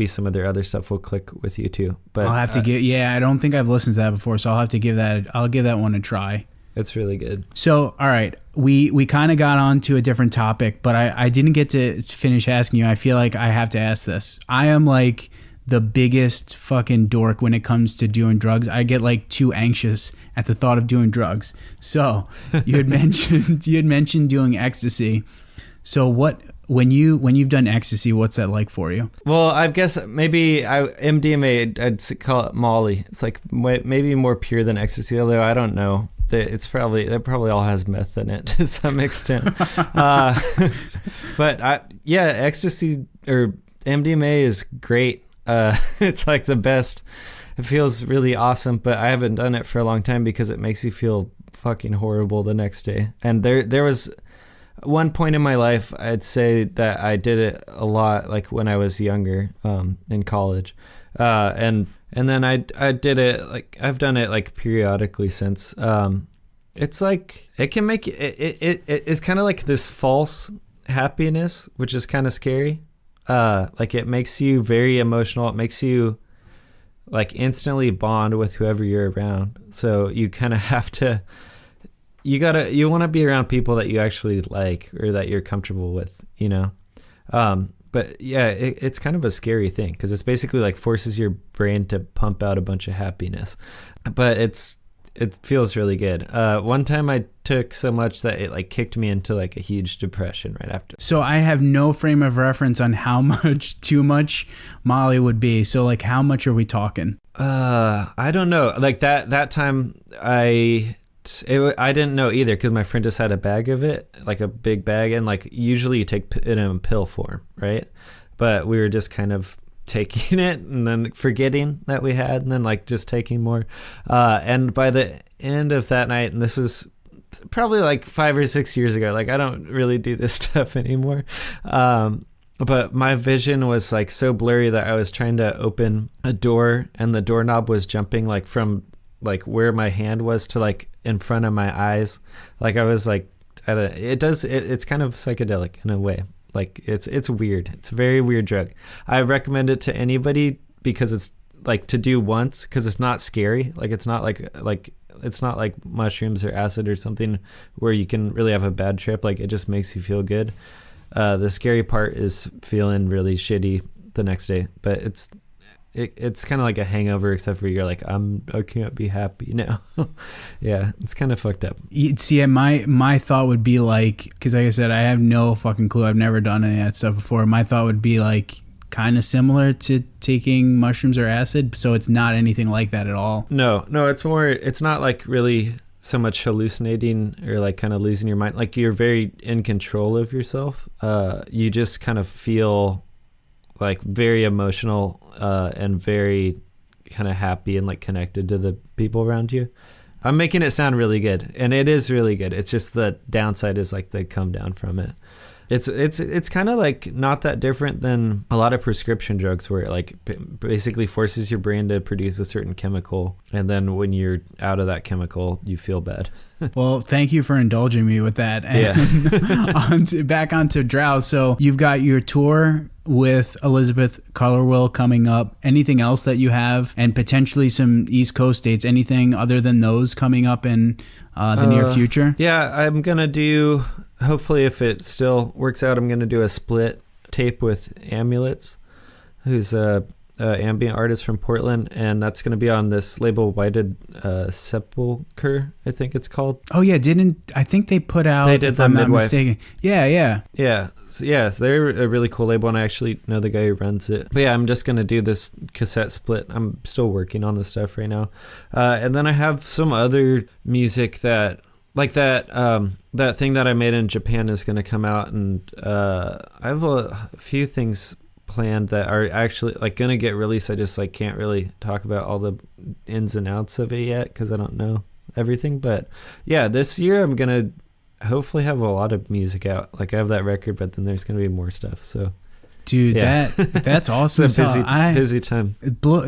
some of their other stuff will click with you too. But I'll have to I don't think I've listened to that before, so I'll give that one a try. It's really good. So, all right, we kind of got on to a different topic, but I didn't get to finish asking you. I feel like I have to ask this. I am like the biggest fucking dork when it comes to doing drugs. I get like too anxious at the thought of doing drugs. So you had mentioned doing ecstasy. So when you've done ecstasy, what's that like for you? Well, I guess maybe MDMA, I'd call it Molly. It's like maybe more pure than ecstasy, although I don't know. It probably all has meth in it to some extent. But ecstasy or MDMA is great. It's like the best. It feels really awesome, but I haven't done it for a long time because it makes you feel fucking horrible the next day. And there was one point in my life, I'd say that I did it a lot, like when I was younger, in college. And then I did it, like I've done it like periodically since. It's like, it can make it's kind of like this false happiness, which is kind of scary. Like it makes you very emotional. It makes you like instantly bond with whoever you're around. So you kind of have to, you want to be around people that you actually like or that you're comfortable with, you know? But yeah, it's kind of a scary thing because it's basically like forces your brain to pump out a bunch of happiness, but it feels really good. One time I took so much that it like kicked me into like a huge depression right after. So I have no frame of reference on how much too much Molly would be. So like how much are we talking? I don't know. Like that time I didn't know either because my friend just had a bag of it, like a big bag, and like usually you take it in pill form, right? But we were just kind of taking it and then forgetting that we had, and then like just taking more. And by the end of that night, and this is probably like 5 or 6 years ago. Like I don't really do this stuff anymore. But my vision was like so blurry that I was trying to open a door and the doorknob was jumping like from like where my hand was to like in front of my eyes. Like I was like, it's kind of psychedelic in a way. Like it's weird. It's a very weird drug. I recommend it to anybody because it's like to do once because it's not scary. Like it's not like it's not like mushrooms or acid or something where you can really have a bad trip. Like it just makes you feel good. The scary part is feeling really shitty the next day, but it's kind of like a hangover, except for you're like, I can't be happy now. Yeah, it's kind of fucked up. See, my thought would be like, because like I said, I have no fucking clue. I've never done any of that stuff before. My thought would be like kind of similar to taking mushrooms or acid, so it's not anything like that at all. No, it's not like really so much hallucinating or like kind of losing your mind. Like you're very in control of yourself. You just kind of feel like very emotional and very kind of happy and like connected to the people around you. I'm making it sound really good, and it is really good. It's just the downside is like the come down from it. It's kind of like not that different than a lot of prescription drugs where it like basically forces your brain to produce a certain chemical, and then when you're out of that chemical you feel bad. Well, thank you for indulging me with that. And yeah. Back onto Drowse. So you've got your tour with Elizabeth Colorwill coming up. Anything else that you have, and potentially some East Coast dates, anything other than those coming up in the near future? Yeah, I'm gonna do, hopefully if it still works out, I'm gonna do a split tape with Amulets, who's a ambient artist from Portland, and that's going to be on this label Whited Sepulchre, I think it's called. Oh yeah, I think they put out, they did if the I'm not Midwife. mistaken. Yeah. So they're a really cool label, and I actually know the guy who runs it. But yeah, I'm just going to do this cassette split. I'm still working on the stuff right now. And then I have some other music that, like that thing that I made in Japan is going to come out, and I have a few things planned that are actually like going to get released. I just like can't really talk about all the ins and outs of it yet because I don't know everything. But yeah, this year I'm going to hopefully have a lot of music out. Like I have that record, but then there's going to be more stuff. So dude, yeah. that's awesome. It's a busy time.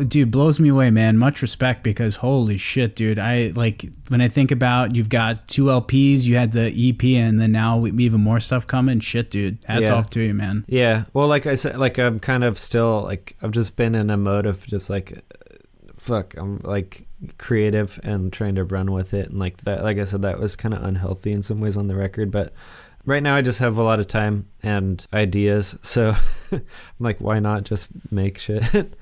Dude, blows me away, man. Much respect, because holy shit, dude. I like when I think about, you've got 2 LPs, you had the EP, and then now even more stuff coming. Shit, dude. Hats off to you, man. Yeah. Well, like I said, like I'm kind of still like, I've just been in a mode of just like, fuck, I'm like creative and trying to run with it. And like that, like I said, that was kind of unhealthy in some ways on the record, but right now I just have a lot of time and ideas, so I'm like, why not just make shit?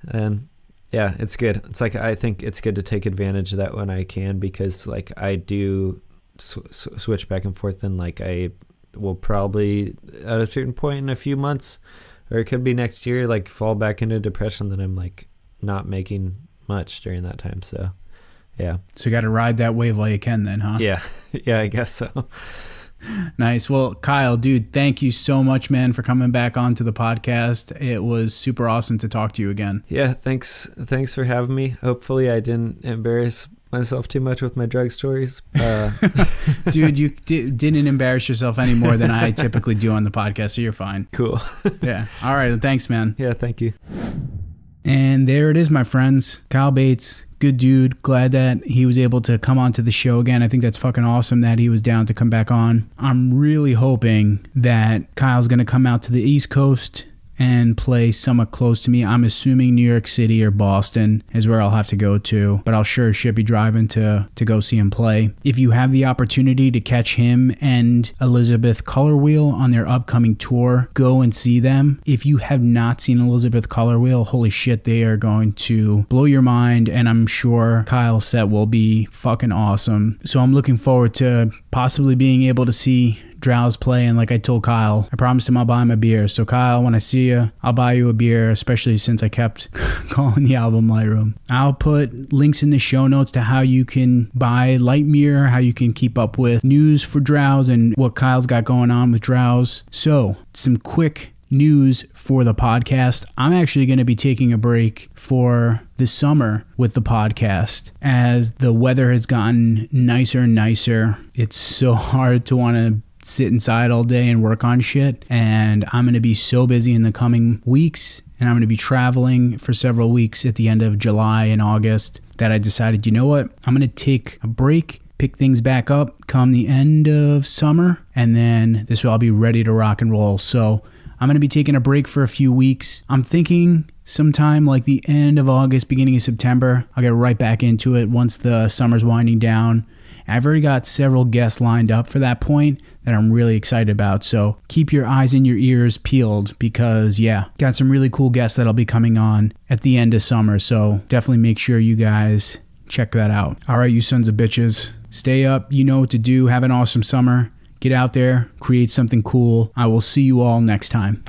And yeah, it's good. It's like, I think it's good to take advantage of that when I can, because like I do switch back and forth, and like I will probably at a certain point in a few months, or it could be next year, like fall back into depression that I'm like not making much during that time. So yeah. So you got to ride that wave while you can then, huh? Yeah. Yeah, I guess so. Nice. Well, Kyle, dude, thank you so much, man, for coming back onto the podcast. It was super awesome to talk to you again. Yeah, thanks for having me. Hopefully I didn't embarrass myself too much with my drug stories. Dude, you didn't embarrass yourself any more than I typically do on the podcast, so you're fine. Cool. Yeah. All right. Thanks, man. Yeah, thank you. And there it is, my friends. Kyle Bates, good dude. Glad that he was able to come onto the show again. I think that's fucking awesome that he was down to come back on. I'm really hoping that Kyle's going to come out to the East Coast and play somewhat close to me. I'm assuming New York City or Boston is where I'll have to go to, but I'll sure should be driving to go see him play. If you have the opportunity to catch him and Elizabeth Colorwill on their upcoming tour, go and see them. If you have not seen Elizabeth Colorwill, holy shit, they are going to blow your mind, and I'm sure Kyle's set will be fucking awesome. So I'm looking forward to possibly being able to see Drowse play, and like I told Kyle, I promised him I'll buy him a beer. So Kyle, when I see you, I'll buy you a beer, especially since I kept calling the album Lightroom. I'll put links in the show notes to how you can buy Light Mirror, how you can keep up with news for Drowse and what Kyle's got going on with Drowse. So some quick news for the podcast. I'm actually going to be taking a break for the summer with the podcast as the weather has gotten nicer and nicer. It's so hard to want to sit inside all day and work on shit, and I'm going to be so busy in the coming weeks, and I'm going to be traveling for several weeks at the end of July and August, that I decided, you know what, I'm going to take a break, pick things back up come the end of summer, and then this will all be ready to rock and roll. So I'm going to be taking a break for a few weeks. I'm thinking sometime like the end of August, beginning of September, I'll get right back into it once the summer's winding down. I've already got several guests lined up for that point that I'm really excited about. So keep your eyes and your ears peeled because, got some really cool guests that'll be coming on at the end of summer. So definitely make sure you guys check that out. All right, you sons of bitches. Stay up. You know what to do. Have an awesome summer. Get out there. Create something cool. I will see you all next time.